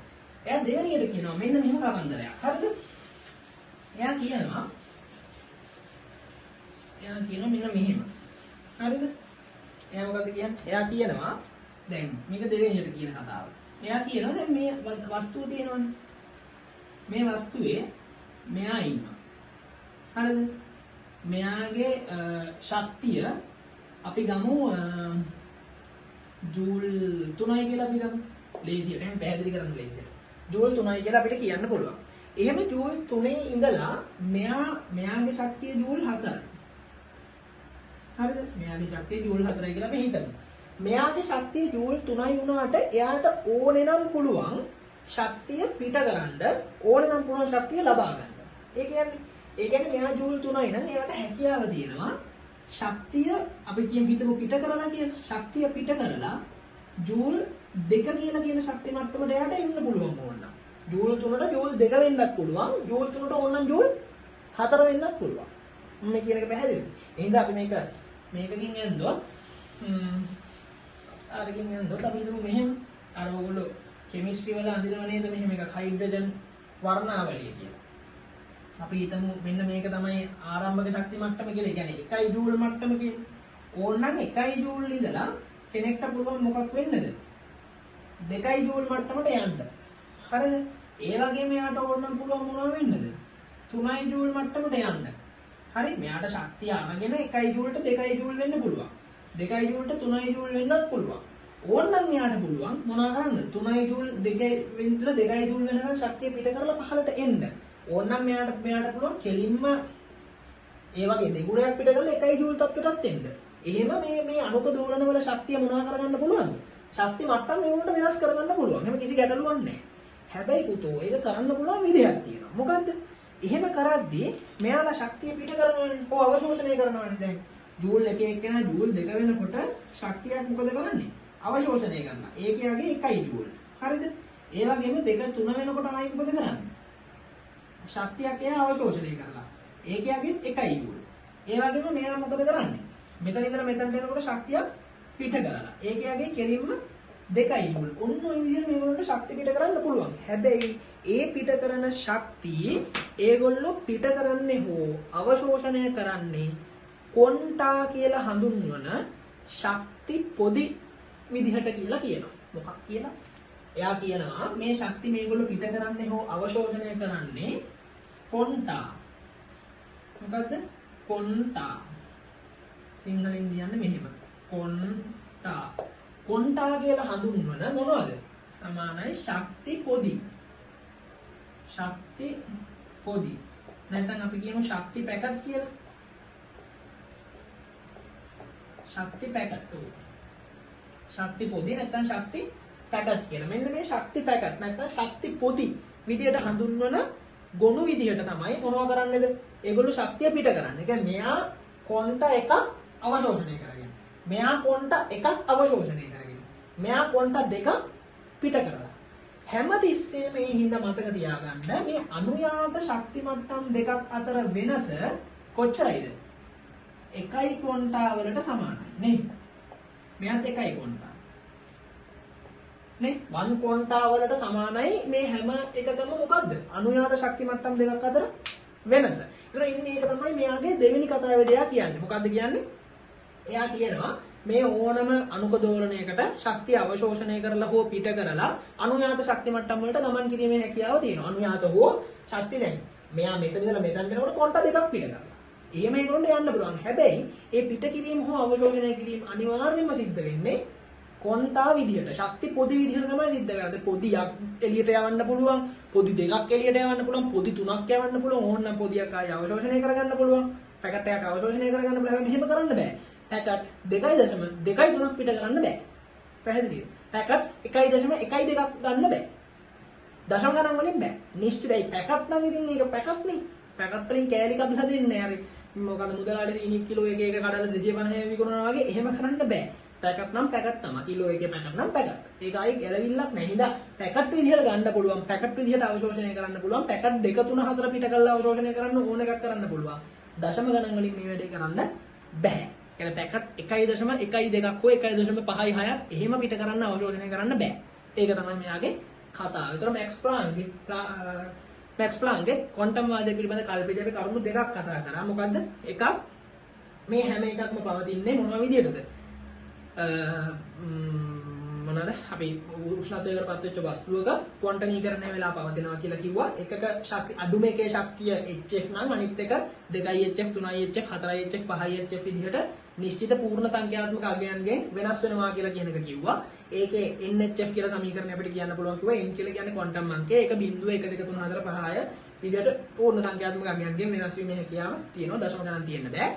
එයා දෙවෙනියට කියනවා මෙන්න මෙහෙම කතන්දරයක්. හරිද? එයා කියනවා මෙන්න මෙහෙම. හරිද? එයා මොකද්ද කියන්නේ? එයා කියනවා දැන් මේක දෙවෙනියට කියන කතාව. එයා කියනවා දැන් මේ වස්තුව තියෙනවනේ. මේ වස්තුවේ මෙයා ඉන්නවා. හරිද? මෙයාගේ ශක්තිය අපි ගමු ජූල් 3යි කියලා අපි ගමු. ලේසියට එහෙනම් පැහැදිලි කරන්න ලේසියට. ජූල් 3යි කියලා අපිට කියන්න පුළුවන්. එහෙම ජූල් 3 ඉඳලා මෙයාගේ ශක්තිය ජූල් 4යි. හරිද? මෙයාගේ ශක්තිය ජූල් 4යි කියලා අපි හිතමු. මෙයාගේ ශක්තිය ජූල් 3යි වුණාට එයාට ඕනේ නම් පුළුවන් ශක්තිය පිට කරන්න ඕනේ නම් පුළුවන් ශක්තිය ලබා ගන්න. ඒ කියන්නේ මෙයා ජූල් 3යි නම් එයාට හැකියාව තියෙනවා ශක්තිය අපි හිතමු පිට කරලා කියන ශක්තිය පිට කරලා ජූල් 2 කියලා කියන ශක්ති මට්ටමට එයාට එන්න පුළුවන් ඕනනම්. ජූල් 3ට ජූල් 2 වෙන්නත් පුළුවන්. ජූල් 3ට ඕනනම් ජූල් 4 වෙන්නත් පුළුවන්. මම කියන එක පැහැදිලිද? එහෙනම් අපි මේකකින් යන්දොත් අරකින් යන්දොත් අපි හිතමු මෙහෙම අර ඕගොල්ලෝ කෙමිස්ට්‍රි වල අඳිනව නේද මෙහෙම එකක් හයිඩ්‍රජන් වර්ණාවලිය කියලා. අපි හිතමු මෙන්න මේක තමයි ආරම්භක ශක්ති මට්ටම කියලා. ඒ කියන්නේ 1 ජූල් මට්ටම කියන්නේ. ඕනනම් 1 ජූල් ඉඳලා කෙනෙක්ට පුළුවන් මොකක් වෙන්නද? 2 ජූල් මට්ටමට යන්න. හරිද? ඒ වගේම එයාට ඕනනම් පුළුවන් මොනවා වෙන්නද? 3 ජූල් මට්ටමට යන්න. හරි? මෙයාට ශක්තිය අරගෙන 1 ජූල්ට 2 ජූල් වෙන්න පුළුවන්. 2 ජූල්ට 3 ජූල් වෙන්නත් පුළුවන්. ඕනනම් එයාට පුළුවන් මොනවා කරන්නද? 3 ජූල් 2 ඉඳලා 2 ජූල් වෙනකන් ශක්තිය පිට කරලා පහළට එන්න. ඕනනම් මෙයාට පුළුවන් කෙලින්ම ඒ වගේ දෙගුණයක් පිට කරලා 1 ජූල් තත්ත්වයටත් එන්න. එහෙම මේ අණුක දෝලන වල ශක්තිය මොනවා කරගන්න පුළුවන්ද? ශක්ති මට්ටම් මේකට වෙනස් කරගන්න පුළුවන්. එහෙම කිසි ගැටලුවක් නැහැ. හැබැයි පුතෝ ඒක කරන්න පුළුවන් විදිහක් තියෙනවා. මොකද්ද? එහෙම කරද්දී මෙයාලා ශක්තිය පිට කරනවානේ. කො අවශෝෂණය කරනවානේ. දැන් ජූල් එක එක්කෙනා ජූල් 2 වෙනකොට ශක්තියක් මොකද කරන්නේ? අවශෝෂණය කරනවා. ඒකයගේ 1 ජූල්. හරිද? ඒ වගේම 2 3 වෙනකොට ආයෙ මොකද කරන්නේ? ශක්තියක් එයා අවශෝෂණය කරලා. ඒකයගේ 1 ජූල්. ඒ වගේම මෙයා මොකද කරන්නේ? මෙතන ඉඳලා මෙතනට එනකොට ශක්තියක් පිට කරලා. ඒකයගේ කෙලින්ම 2 ජූල්. ඔන්න ඔය විදිහට මේගොල්ලන්ට ශක්තිය පිට කරන්න පුළුවන්. හැබැයි ඒ පිට කරන ශක්තිය ඒගොල්ලෝ පිට කරන්නේ හෝ අවශෝෂණය කරන්නේ ක්වොන්ටා කියලා හඳුන්වන ශක්ති පොදි විදිහට කියලා කියනවා. මොකක් කියලා? එයා කියනවා මේ ශක්ති මේගොල්ලෝ පිට කරන්නේ හෝ අවශෝෂණය කරන්නේ ක්වොන්ටා. මොකද්ද? ක්වොන්ටා. සිංහලෙන් කියන්නේ මෙහෙම. ක්වොන්ටා. ක්වොන්ටා කියලා හඳුන්වන මොනවද? සමානයි ශක්ති පොදි. ශක්ති පොදි. නැත්නම් අපි කියමු ශක්ති පැකට් කියලා. ශක්ති පැකට්. ශක්ති පොදි නැත්නම් ශක්ති පැකට් කියලා. මෙන්න මේ ශක්ති පැකට් නැත්නම් ශක්ති පොදි විදියට හඳුන්වන ගොනු විදියට තමයි මොනවා කරන්නේද? ඒගොල්ලෝ ශක්තිය පිට කරන්නේ. ඒ කියන්නේ මෙයා ක්වොන්ටා එකක් අවශෝෂණය කරගෙන. මෙයා ක්වොන්ටා එකක් අවශෝෂණය කරගෙන. මෙයා ක්වොන්ටා දෙකක් පිට කරලා. හැමතිස්සෙම මේ හින්දා මතක තියාගන්න මේ අනුයාත ශක්ති මට්ටම් දෙකක් අතර වෙනස කොච්චරයිද? 1 ක්වොන්ටා වලට සමානයි නේ. මෙයාත් 1 ක්වොන්ටා. නේ 1 ක්වොන්ටා වලට සමානයි මේ හැම එකකම මොකද්ද? අනුයාත ශක්ති මට්ටම් දෙකක් අතර වෙනස. ඒතර ඉන්නේ ඒක තමයි මෙයාගේ දෙවෙනි කතාවේදී එයා කියන්නේ. මොකද්ද කියන්නේ? එයා කියනවා මේ ඕනම අණුක දෝලනයකට ශක්තිය අවශෝෂණය කරලා හෝ පිට කරලා අනුයාත ශක්ති මට්ටම් වලට ගමන් කිරීමේ හැකියාව තියෙනවා. අනුයාත හෝ ශක්තිය දැන් මෙයා මෙතන ඉඳලා මෙතනට යනකොට ක්වොන්ටා දෙකක් පිට කරලා. එහෙම ඒගොල්ලන්ට යන්න පුළුවන්. හැබැයි ඒ පිට කිරීම හෝ අවශෝෂණය කිරීම අනිවාර්යයෙන්ම සිද්ධ වෙන්නේ ක්වොන්ටා විදිහට. ශක්ති පොදි විදිහට තමයි සිද්ධ කරන්නේ. පොදියක් එළියට යවන්න පුළුවන්. පොදි දෙකක් එළියට යවන්න පුළුවන්. පොදි තුනක් යවන්න පුළුවන්. ඕනනම් පොදියක් ආය අවශෝෂණය කරගන්න පුළුවන්. පැකට් එකක් අවශෝෂණය කරගන්න පුළුවන්. හැබැයි මෙහෙම කරන්න බෑ. පැකට් 2.3ක් පිට කරන්න බෑ. පැහැදිලිද? පැකට් 1.12ක් ගන්න බෑ. දශම ගණන් වලින් බෑ. නිශ්චිතයි. පැකට් නම් ඉතින් ඒක පැකට් නේ. පැකට් වලින් කෑලි කඩලා දෙන්නේ නැහැ. මොකද මුදලාලි දීනික් කිලෝ එක කඩලා 250 විකුණනවා වගේ එහෙම කරන්න බෑ. පැකට් නම් පැකට් තමයි. කිලෝ එකේ පැකට් නම් පැකට්. ඒක ආයේ ගැලවිල්ලක් නැහැ. හින්දා පැකට් විදිහට ගන්න පුළුවන්. පැකට් විදිහට අවශෝෂණය කරන්න පුළුවන්. පැකට් 2 3 4 පිට කරලා අවශෝෂණය කරන්න ඕන එකක් කරන්න පුළුවන්. දශම ගණන් වලින් මේ වැඩේ කරන්න බෑ. කියන්නේ පැකට් 1.12ක් හෝ 1.56ක් එහෙම පිට කරන්න අවශෝෂණය කරන්න බෑ. ඒක තමයි මෙයාගේ කතාව. ඒතර මැක්ස් ප්ලාන්ක්ගේ ක්වොන්ටම් වාදය පිළිබඳ කල්පිතය අපි කරුණු දෙකක් කතා කරා. මොකද්ද? එකක් මේ හැම එකක්ම පවතින්නේ මොන විදියටද? මොනවාද? අපි උෂ්ණත්වයකට පත් වෙච්ච වස්තුවක ක්වොන්ටනීකරණය වෙලා පවතිනවා කියලා කිව්වා. එකක ශක්තිය අඩුම එකේ ශක්තිය HF නම් අනිත් එක 2HF 3HF 4HF 5HF විදිහට නිශ්චිත පූර්ණ සංඛ්‍යාත්මක අගයන්ගෙන් වෙනස් වෙනවා කියලා කියන එක කිව්වා. ඒකේ NHF කියලා සමීකරණය අපිට කියන්න පුළුවන් කිව්වා. n කියලා කියන්නේ ක්වොන්ටම් අංකය. ඒක 0 1 2 3 4 5 6 විදිහට පූර්ණ සංඛ්‍යාත්මක අගයන්ගෙන් වෙනස් වීමේ හැකියාව තියෙනවා. දශම ගණන් තියෙන්න බෑ.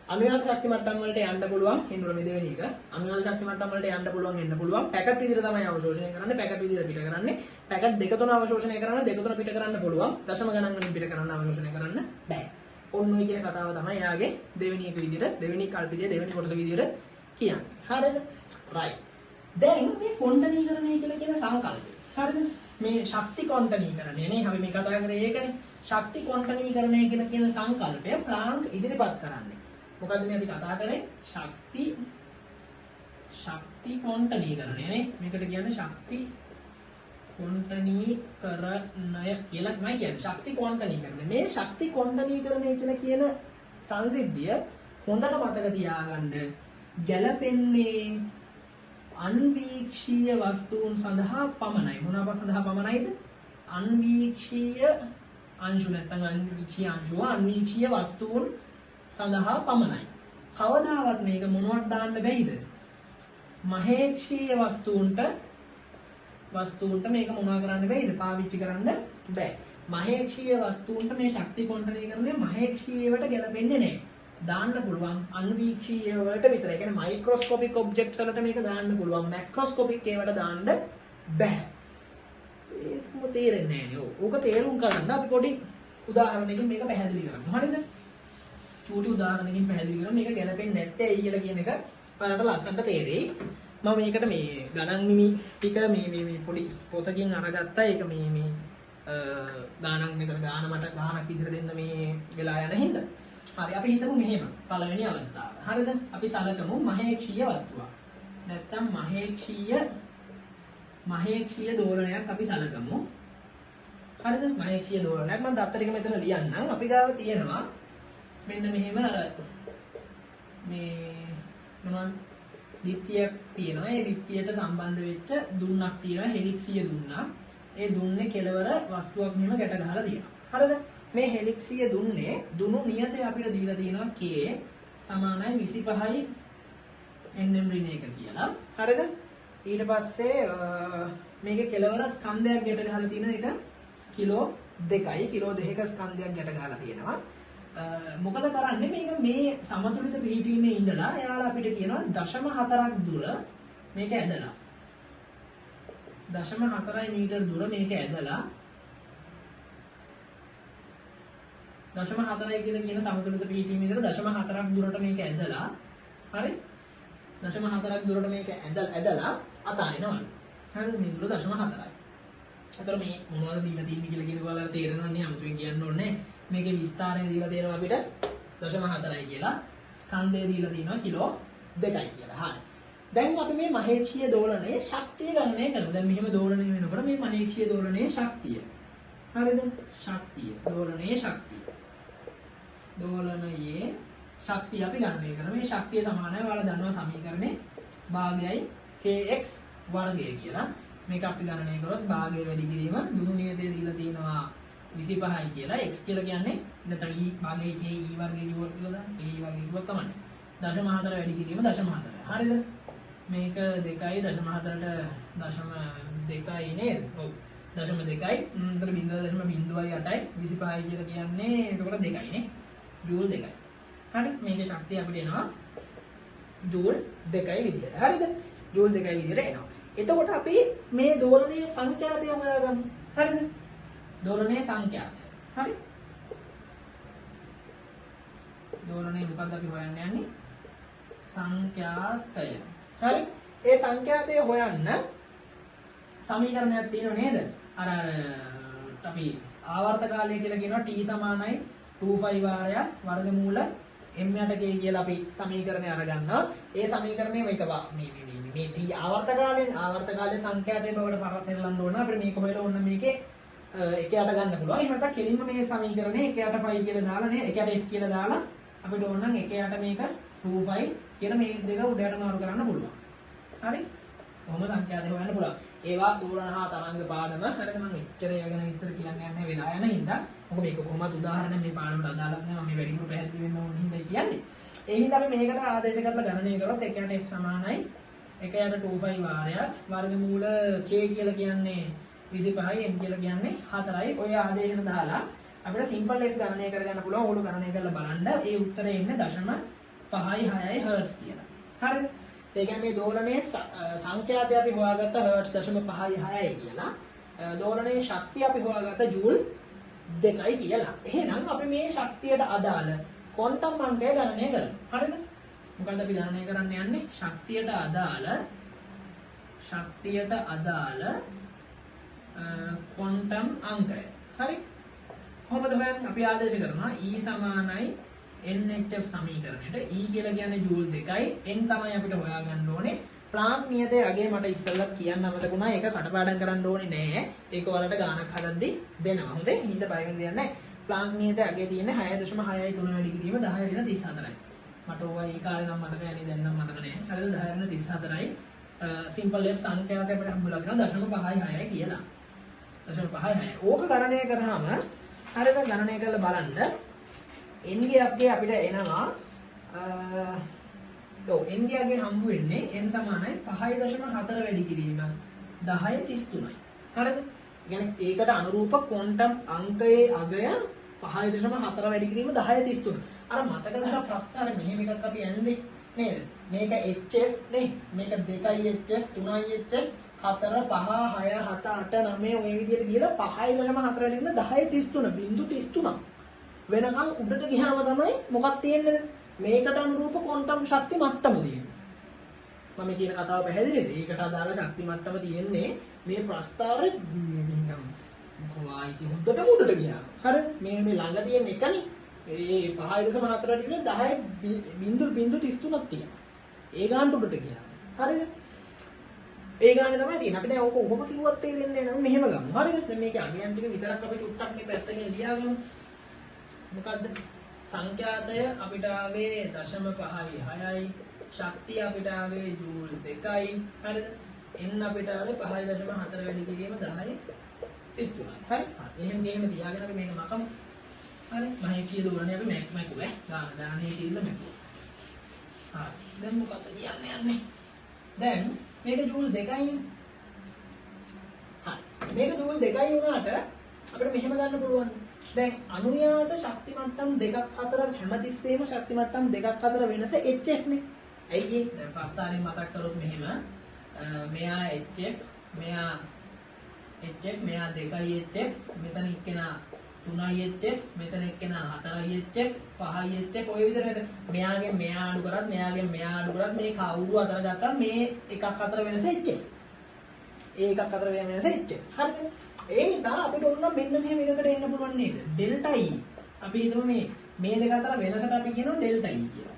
අනුයාත ශක්ති මට්ටම් වලට යන්න පුළුවන්. හින්දුර මේ දෙවෙනි එක. අනුයාත ශක්ති මට්ටම් වලට යන්න පුළුවන් එන්න පුළුවන්. පැකට් විදිහට තමයි අවශෝෂණය කරන්නේ. පැකට් විදිහට පිට කරන්නේ. පැකට් 2 3 අවශෝෂණය කරන්න 2 3 පිට කරන්න පුළුවන්. දශම ගණන් වලින් පිට කරන්න අවශෝෂණය කරන්න බෑ. ඔන්න ඔය කියන කතාව තමයි එයාගේ දෙවෙනි එක විදිහට දෙවෙනි කල්පිතය දෙවෙනි කොටස විදිහට කියන්නේ. හරිද? right. දැන් මේ ක්වොන්ටනීකරණය කියලා කියන සංකල්පය. හරිද? මේ ශක්ති ක්වොන්ටනීකරණය නේ අපි මේ කතා කරේ ඒකනේ. ශක්ති ක්වොන්ටනීකරණය කියලා කියන සංකල්පය ප්ලාන්ක් ඉදිරිපත් කරන්නේ. මොකද්ද මේ අපි කතා කරේ? ශක්ති ක්වොන්ටනීකරණය නේ. මේකට කියන්නේ ශක්ති ක්වොන්ටනීකරණය කියලා තමයි කියන්නේ. ශක්ති ක්වොන්ටනීකරණය. මේ ශක්ති ක්වොන්ටනීකරණය කියන සංසිද්ධිය හොඳට මතක තියාගන්න. ගැලපෙන්නේ අන්වීක්ෂීය වස්තුන් සඳහා පමණයි. මොනවා සඳහා පමණයිද? අන්වීක්ෂීය අංශු නැත්නම් අන්වීක්ෂීය අංශුව අන්වීක්ෂීය වස්තුන් සඳහා පමණයි. කවදාවත් මේක මොනවට දාන්න බැයිද? මහේක්ෂීය වස්තුන්ට මේක මොනවා කරන්න බැයිද? පාවිච්චි කරන්න බෑ. මහේක්ෂීය වස්තුන්ට මේ ශක්ති ක්වොන්ටනීකරණය මහේක්ෂීයවට ගැලපෙන්නේ නැහැ. දාන්න පුළුවන් අන්වීක්ෂීය වලට විතරයි. ඒ කියන්නේ මයික්‍රොස්කෝපික් ඔබ්ජෙක්ට්ස් වලට මේක දාන්න පුළුවන්. මැක්‍රොස්කෝපික් ඒවට දාන්න බෑ. ඒකම තේරෙන්නේ නැහැ නේ. ඕක තේරුම් ගන්න අපි පොඩි උදාහරණයකින් මේක පැහැදිලි කරමු. හරිද? චූටි උදාහරණයකින් පැහැදිලි කරමු. මේක ගැලපෙන්නේ නැත්තේ ඇයි කියලා කියන එක ඔයාලට ලස්සනට තේරෙයි. මම මේකට මේ ගණන් නිමි ටික මේ පොඩි පොතකින් අරගත්තා. ඒක මේ ගානක් මෙතන ගාන මට ගානක් විතර දෙන්න මේ වෙලා යන හින්දා. හරි අපි හිතමු මෙහෙම පළවෙනි අවස්ථාව. හරිද? අපි සලකමු මහේක්ෂීය වස්තුවක්. නැත්තම් මහේක්ෂීය දෝලනයක් අපි සලකමු. හරිද? මහේක්ෂීය දෝලනයක් මම දත්තර එක මෙතන ලියන්නම්. අපි ගාව තියෙනවා මෙන්න මෙහෙම අර මේ මොනවද? දිත්‍යයක් තියෙනවා. ඒ දිත්‍යයට සම්බන්ධ වෙච්ච දුන්නක් තියෙනවා. හෙලික්සිය දුන්නක්. ඒ දුන්නේ කෙලවර වස්තුවක් මෙහෙම ගැට ගහලා තියෙනවා. හරිද? මේ හෙලික්සිය දුන්නේ දුනු නියතය අපිට දීලා තියෙනවා K සමානයි 25යි NM ඍණ 1 කියලා. හරිද? ඊට පස්සේ මේකේ කෙලවර ස්කන්ධයක් ගැට ගහලා තියෙන එක කිලෝ 2යි. කිලෝ 2ක ස්කන්ධයක් ගැට ගහලා තියෙනවා. මොකද කරන්නේ මේක මේ සමතුලිත පිහිටීමේ ඉඳලා එයාලා අපිට කියනවා 0.4ක් දුර මේක ඇදලා 0.4 මීටර දුර මේක ඇදලා 0.4යි කියලා කියන සමතුලිත පිහිටීමේ ඉඳලා 0.4ක් දුරට මේක ඇදලා හරි 0.4ක් දුරට මේක ඇදලා අතාරිනවා. හරිද? මේ දුර 0.4යි. අතන මේ මොනවද දීලා තියෙන්නේ කියලා කියන ඔයාලට තේරෙනවනේ අමුතුවෙන් කියන්න ඕනේ. මේකේ විස්තරය දීලා තියෙනවා අපිට 0.4යි කියලා. ස්කන්ධය දීලා තියෙනවා කිලෝ 2යි කියලා. හරි. දැන් අපි මේ මහේක්ෂීය දෝලනයේ ශක්තිය ගණනය කරමු. දැන් මෙහෙම දෝලනය වෙනකොට මේ මහේක්ෂීය දෝලනයේ ශක්තිය. හරිද? ශක්තිය. දෝලනයේ ශක්තිය. දෝලනයේ ශක්තිය අපි ගණනය කරමු. මේ ශක්තිය සමානයි ඔයාලා දන්නවා සමීකරණේ භාගයයි kx වර්ගය කියලා. මේක අපි ගණනය කරොත් භාගය වැඩි කිරීම දුනු නියතය දීලා තියෙනවා 25යි කියලා. x කියලා කියන්නේ නැත්නම් e භාගයේ k e වර්ගය කිව්වොත් කියලා දාන්න. e වර්ගය කිව්වොත් තමයි. 0.4 වැඩි කිරීම 0.4. හරිද? මේක 2යි 0.4ට 0.2යි නේද? ඔව්. 0.2යි. උන්තර 0.08යි 25යි කියලා කියන්නේ එතකොට 2යි නේ. ජූල් 2යි. හරි? මේකේ ශක්තිය අපිට එනවා ජූල් 2යි විදියට. හරිද? ජූල් 2යි විදියට එනවා. එතකොට අපි මේ දෝලනයේ සංඛ්‍යාතය හොයාගමු. හරිද? දෝලනයේ සංඛ්‍යාතය. හරි? දෝලනයේ මොකක්ද අපි හොයන්න යන්නේ? සංඛ්‍යාතය. හරි? ඒ සංඛ්‍යාතය හොයන්න සමීකරණයක් තියෙනව නේද? අර අපි ආවර්ත කාලය කියලා කියනවා t සමානයි 2π වාරයක් වර්ගමූල m8k කියලා අපි සමීකරණය අරගන්නවා. ඒ සමීකරණය මේක මේ t ආවර්ත කාලයේ සංඛ්‍යාතය බවට පෙරලන්න ඕන. අපිට මේක හොයලා ඕන මේකේ එකයට ගන්න පුළුවන්. එහෙම නැත්නම් කෙලින්ම මේ සමීකරණය එකයට π කියලා දාලා නේ එකයට f කියලා දාලා අපිට ඕන නම් එකයට මේක 2π කියන මේ දෙක උඩට මාරු කරන්න පුළුවන්. හරි? කොහොම සංඛ්‍යාතය හොයන්න පුළුවන්. ඒවා දෝලන හා තරංග පාඩම හරිද මම එච්චර ඒ ගැන විස්තර කියන්න යන්නේ වෙලා යන හින්දා මොකද මේක කොහොමද උදාහරණ මේ පාඩමට අදාළක් නෑ මම මේ වැඩිපුර පැහැදිලි වෙන්න ඕන හින්දා කියන්නේ. ඒ හින්දා අපි මේකට ආදේශ කරලා ගණනය කරොත් එකයට f සමානයි එකයට 2π වාරයක් වර්ගමූල k කියලා කියන්නේ 25යි m කියලා කියන්නේ 4යි. ඔය ආදේශන දාලා අපිට සිම්පල් f ගණනය කරගන්න පුළුවන්. ඕගොල්ලෝ ගණනය කරලා බලන්න. ඒ උත්තරේ එන්නේ 0.56යි හර්ට්ස් කියලා. හරිද? ඒ කියන්නේ මේ දෝලනයේ සංඛ්‍යාතය අපි හොයාගත්ත හර්ට්ස් 0.56යි කියලා. දෝලනයේ ශක්තිය අපි හොයාගත්ත ජූල් 2යි කියලා. එහෙනම් අපි මේ ශක්තියට අදාළ ක්වොන්ටම් අංකය ගණනය කරමු. හරිද? මොකද අපි ගණනය කරන්න යන්නේ ශක්තියට අදාළ ක්වොන්ටම් අංකය. හරි? කොහොමද හොයන්නේ? අපි ආදේශ කරනවා E සමානයි NHF සමීකරණයට. E කියලා කියන්නේ ජූල් 2යි. N තමයි අපිට හොයාගන්න ඕනේ. ප්ලාන්ක් නියතයේ අගේ මට ඉස්සෙල්ලා කියන්න අමතක වුණා. ඒක කටපාඩම් කරන්න ඕනේ නෑ. ඒක ඔයාලට ගානක් හදද්දි දෙනවා. හොඳේ? හින්ද බය වෙන්න දෙයක් නෑ. ප්ලාන්ක් නියතයේ අගේ තියෙන්නේ 6.63 වැඩි කිරීම 10/34යි. මට ඕවා ඒ කාලේ නම් මතක යන්නේ දැන් නම් මතක නෑ. හරිද? 10/34යි. සිම්පල් f සංඛ්‍යාවක අපිට හම්බුලා තියෙනවා 0.56යි කියලා. 0.56. ඕක ගණනය කරාම හරිද? ගණනය කරලා බලන්න n ගේ අපිට එනවා n ගේ හම්බ වෙන්නේ n සමානයි 5.4 වැඩි කිරීම 10/33යි. හරිද? يعني ඒකට අනුරූප ක්වොන්ටම් අංකයේ අගය 5.4 වැඩි කිරීම 10.33. අර මතකද අර ප්‍රස්ථාර මෙහෙම එකක් අපි ඇන්දේ නේද? මේක HF නේ. මේක 2යි HF 3යි HF 4 5 6 7 8 9 ඔය විදිහට ගිහලා 5.4 වැඩි කිරීම 10.33 බිංදු 33. වෙනකන් උඩට ගියාම තමයි මොකක් තියෙන්නේ? මේකට අනුරූප ක්වොන්ටම් ශක්ති මට්ටම තියෙන්නේ. මම කියන කතාව පැහැදිලිද? ඒකට අදාළ ශක්ති මට්ටම තියෙන්නේ මේ ප්‍රස්ථාරේ කොහොමයි හොද්දට උඩට ගියා. හරිද? මේ ළඟ තියෙන එකනේ. ඒ 5.4 ටිකේ 10.33ක් තියෙනවා. ඒ ගානට උඩට ගියා. හරිද? ඒ ගානේ තමයි තියෙන්නේ. අපි දැන් ඕක ඔබම කිව්වත් තේරෙන්නේ නැහැ නේද? මෙහෙම ගමු. හරිද? දැන් මේකේ අගයන් ටික විතරක් අපි චුට්ටක් මේ පැත්තකින් ලියාගමු. මොකද්ද? සංඛ්‍යාතය අපිට ආවේ 0.56යි. ශක්තිය අපිට ආවේ ජූල් 2යි. හරිද? n අපිට ආවේ 5.4 වැඩි කිරීම 10.33යි. හරි? එහෙම තියාගෙන අපි මේක මකමු. හරි? මහේක්ෂීය දුරණේ අපි මැකුවා. දානේ කිරිල්ල මැකුවා. හරි. දැන් මොකක්ද යන්නේ? දැන් මේක ජූල් 2යිනේ. හරි. මේක ජූල් 2යි වුණාට අපිට මෙහෙම ගන්න පුළුවන්. දැන් අනුයාත ශක්ති මට්ටම් දෙකක් අතර හැමතිස්සෙම ශක්ති මට්ටම් දෙකක් අතර වෙනස HF නේ. ඇයි ඒ? දැන් ප්‍රස්ථාරයෙන් මතක් කරොත් මෙහෙම මෙයා HF මෙයා 2යි HF මෙතන එක්කෙනා 3යි HF මෙතන එක්කෙනා 4යි HF 5යි HF ඔය විදිහට නේද? මෙයාගෙන් මෙයා අඩු කරත් මෙයාගෙන් මෙයා අඩු කරත් මේ කවුරු අතර ගත්තා මේ එකක් අතර වෙනස HF. ඒ එකක් අතර වෙනස HF. හරිද? ඒ නිසා අපිට ඕන මෙන්න මෙහෙම එකකට එන්න පුළුවන් නේද? Delta E. අපි හිතමු මේ දෙක අතර වෙනසට අපි කියනවා ඩෙල්ටා E කියලා.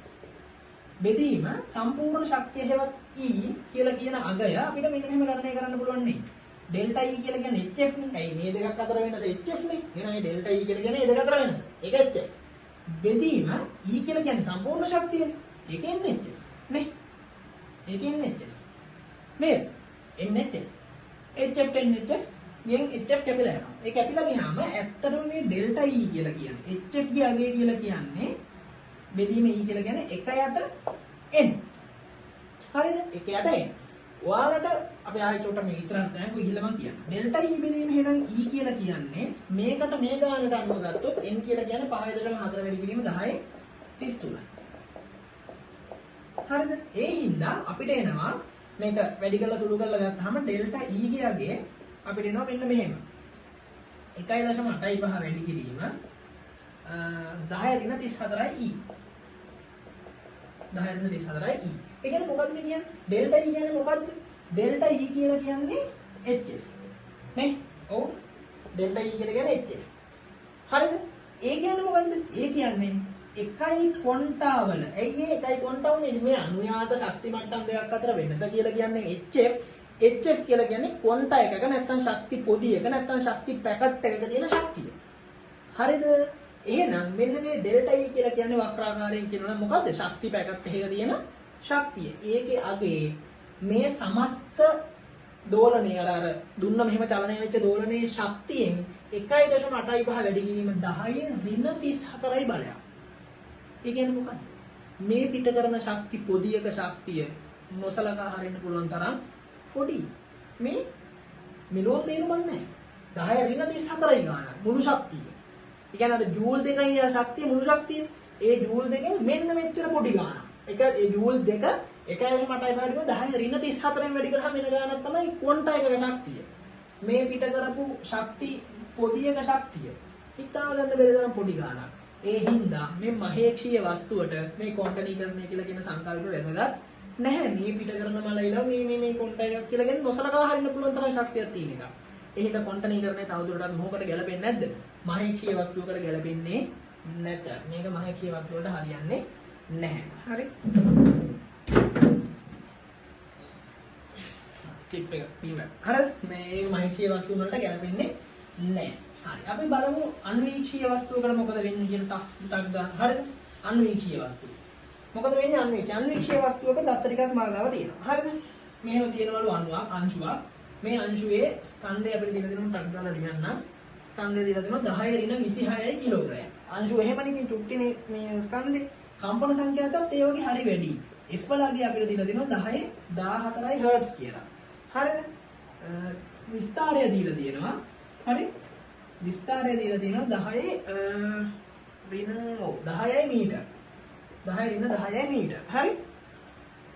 බෙදීම සම්පූර්ණ ශක්තිය හෙවත් E කියලා කියන අගය අපිට මෙන්න මෙහෙම ගණනය කරන්න පුළුවන් නේ. ඩෙල්ටා E කියලා කියන්නේ HF නේ. ඇයි මේ දෙකක් අතර වෙනස HF නේ. එහෙනම් මේ ඩෙල්ටා E කියලා කියන්නේ මේ දෙක අතර වෙනස. ඒක HF. බෙදීම E කියලා කියන්නේ සම්පූර්ණ ශක්තියනේ. ඒක NHF නේ. ඒක NHF. නේද? NHF. HF NHF යෙන් HF කැපිලා යනවා. ඒ කැපිලා ගියාම ඇත්තටම මේ ඩෙල්ටා E කියලා කියන්නේ HF ගේ අගය කියලා කියන්නේ බෙදීම E කියලා කියන්නේ 1 යට n. හරිද? 1 යට n. ඔයාලට අපි ආයෙ චොට්ට මේ ඉස්සරහට දැන් ගිහිල්ලා මම කියන්නම්. ඩෙල්ටා E බෙදීම එහෙනම් E කියලා කියන්නේ මේකට මේ ගානට අනුව ගත්තොත් n කියලා කියන්නේ 5.4 වැඩි කිරීම 10.33යි. හරිද? ඒ හින්දා අපිට එනවා මේක වැඩි කරලා සුළු කරලා ගත්තාම ඩෙල්ටා E ගේ අගය අපිට එනවා මෙන්න මෙහෙම. 1.85 වැඩි කිරීම 10.34යි E. 10.34යි E. ඒ කියන්නේ මොකක්ද මේ කියන්නේ? ඩෙල්ටා E කියන්නේ මොකක්ද? ඩෙල්ටා E කියලා කියන්නේ HF. නේ? ඔව්. ඩෙල්ටා E කියලා කියන්නේ HF. හරිද? ඒ කියන්නේ මොකද්ද? ඒ කියන්නේ එකයි ක්වොන්ටාවල. ඇයි ඒ එකයි ක්වොන්ටාවනේ මේ අනුයාත ශක්ති මට්ටම් දෙකක් අතර වෙනස කියලා කියන්නේ HF. HF කියලා කියන්නේ ක්වොන්ටා එකක නැත්නම් ශක්ති පොදියක නැත්නම් ශක්ති පැකට් එකක තියෙන ශක්තිය. හරිද? එහෙනම් මෙන්න මේ ඩෙල්ටා E කියලා කියන්නේ වක්‍රාකාරයෙන් කියනවා නම් මොකද්ද? ශක්ති පැකට් එකක තියෙන ශක්තිය. ඒකේ අගේ මේ සමස්ත දෝලනය අර දුන්න මෙහෙම චලනය වෙච්ච දෝලනයේ ශක්තියෙන් 1.85 වැඩි කිරීම 10 ඍණ 34යි බලයක්. ඒ කියන්නේ මොකද්ද? මේ පිට කරන ශක්ති පොදියක ශක්තිය නොසලකා හරින්න පුළුවන් තරම් පොඩි. මේ මෙලෝ තේරුම් නැහැ. 10 ඍණ 34යි ගානක් මුළු ශක්තිය. ඒ කියන්නේ අර ජූල් 2යි කියන ශක්තිය මුළු ශක්තිය. ඒ ජූල් දෙකෙන් මෙන්න මෙච්චර පොඩි ගානක්. ඒ ජූල් දෙක 1.8යි වැඩි කරලා 10 ඍණ 34න් වැඩි කරාම එන ගානක් තමයි ක්වොන්ටා එකක ශක්තිය. මේ පිට කරපු ශක්ති පොදියක ශක්තිය හිතා ගන්න බැරි තරම් පොඩි ගානක්. ඒ හින්දා මේ මහේක්ෂීය වස්තුවට මේ ක්වොන්ටනීකරණය කියලා කියන සංකල්ප වැදගත් නැහැ. මේ පිට කරන මලයිලා මේ ක්වොන්ටා එකක් කියලා කියන්නේ නොසලකා හරින්න පුළුවන් තරම් ශක්තියක් තියෙන එකක්. ඒ හින්දා ක්වොන්ටනීකරණය තවදුරටත් මොකකට ගැලපෙන්නේ නැද්ද? මහේක්ෂීය වස්තුවකට ගැලපෙන්නේ නැත. මේක මහේක්ෂීය වස්තුවකට හරියන්නේ නැහැ. හරි. ටිප් එක ඊමල්. හරිද? මේ මහේක්ෂීය වස්තුව වලට ගැලපෙන්නේ නැහැ. හරි. අපි බලමු අන්වීක්ෂීය වස්තුවකට මොකද වෙන්නේ කියලා ටක් ගන්න. හරිද? අන්වීක්ෂීය වස්තුව. මොකද වෙන්නේ අන්වීක්ෂීය වස්තුවක දත්ත ටිකක් මාගාව තියෙනවා. හරිද? මෙහෙම තියෙනවලු අංශුවක්. මේ අංශුවේ ස්කන්ධය අපිට දීලා දෙනවා ටක් ගාලා ලියන්න. ස්කන්ධය දීලා දෙනවා 10 ඍණ 26යි කිලෝග්‍රෑම්. අංශුව එහෙමනේ ඉතින් චුට්ටිනේ මේ ස්කන්ධේ. කම්පන සංඛ්‍යාවටත් ඒ වගේ හරි වැඩි. F වලගේ අපිට දීලා දෙනවා 10 14යි හර්ට්ස් කියලා. හරිද? විස්තරය දීලා තියෙනවා. හරි? විස්තරය දීලා තියෙනවා 10යි මීටර. 10 ඍණ 10යි මීටර. හරි?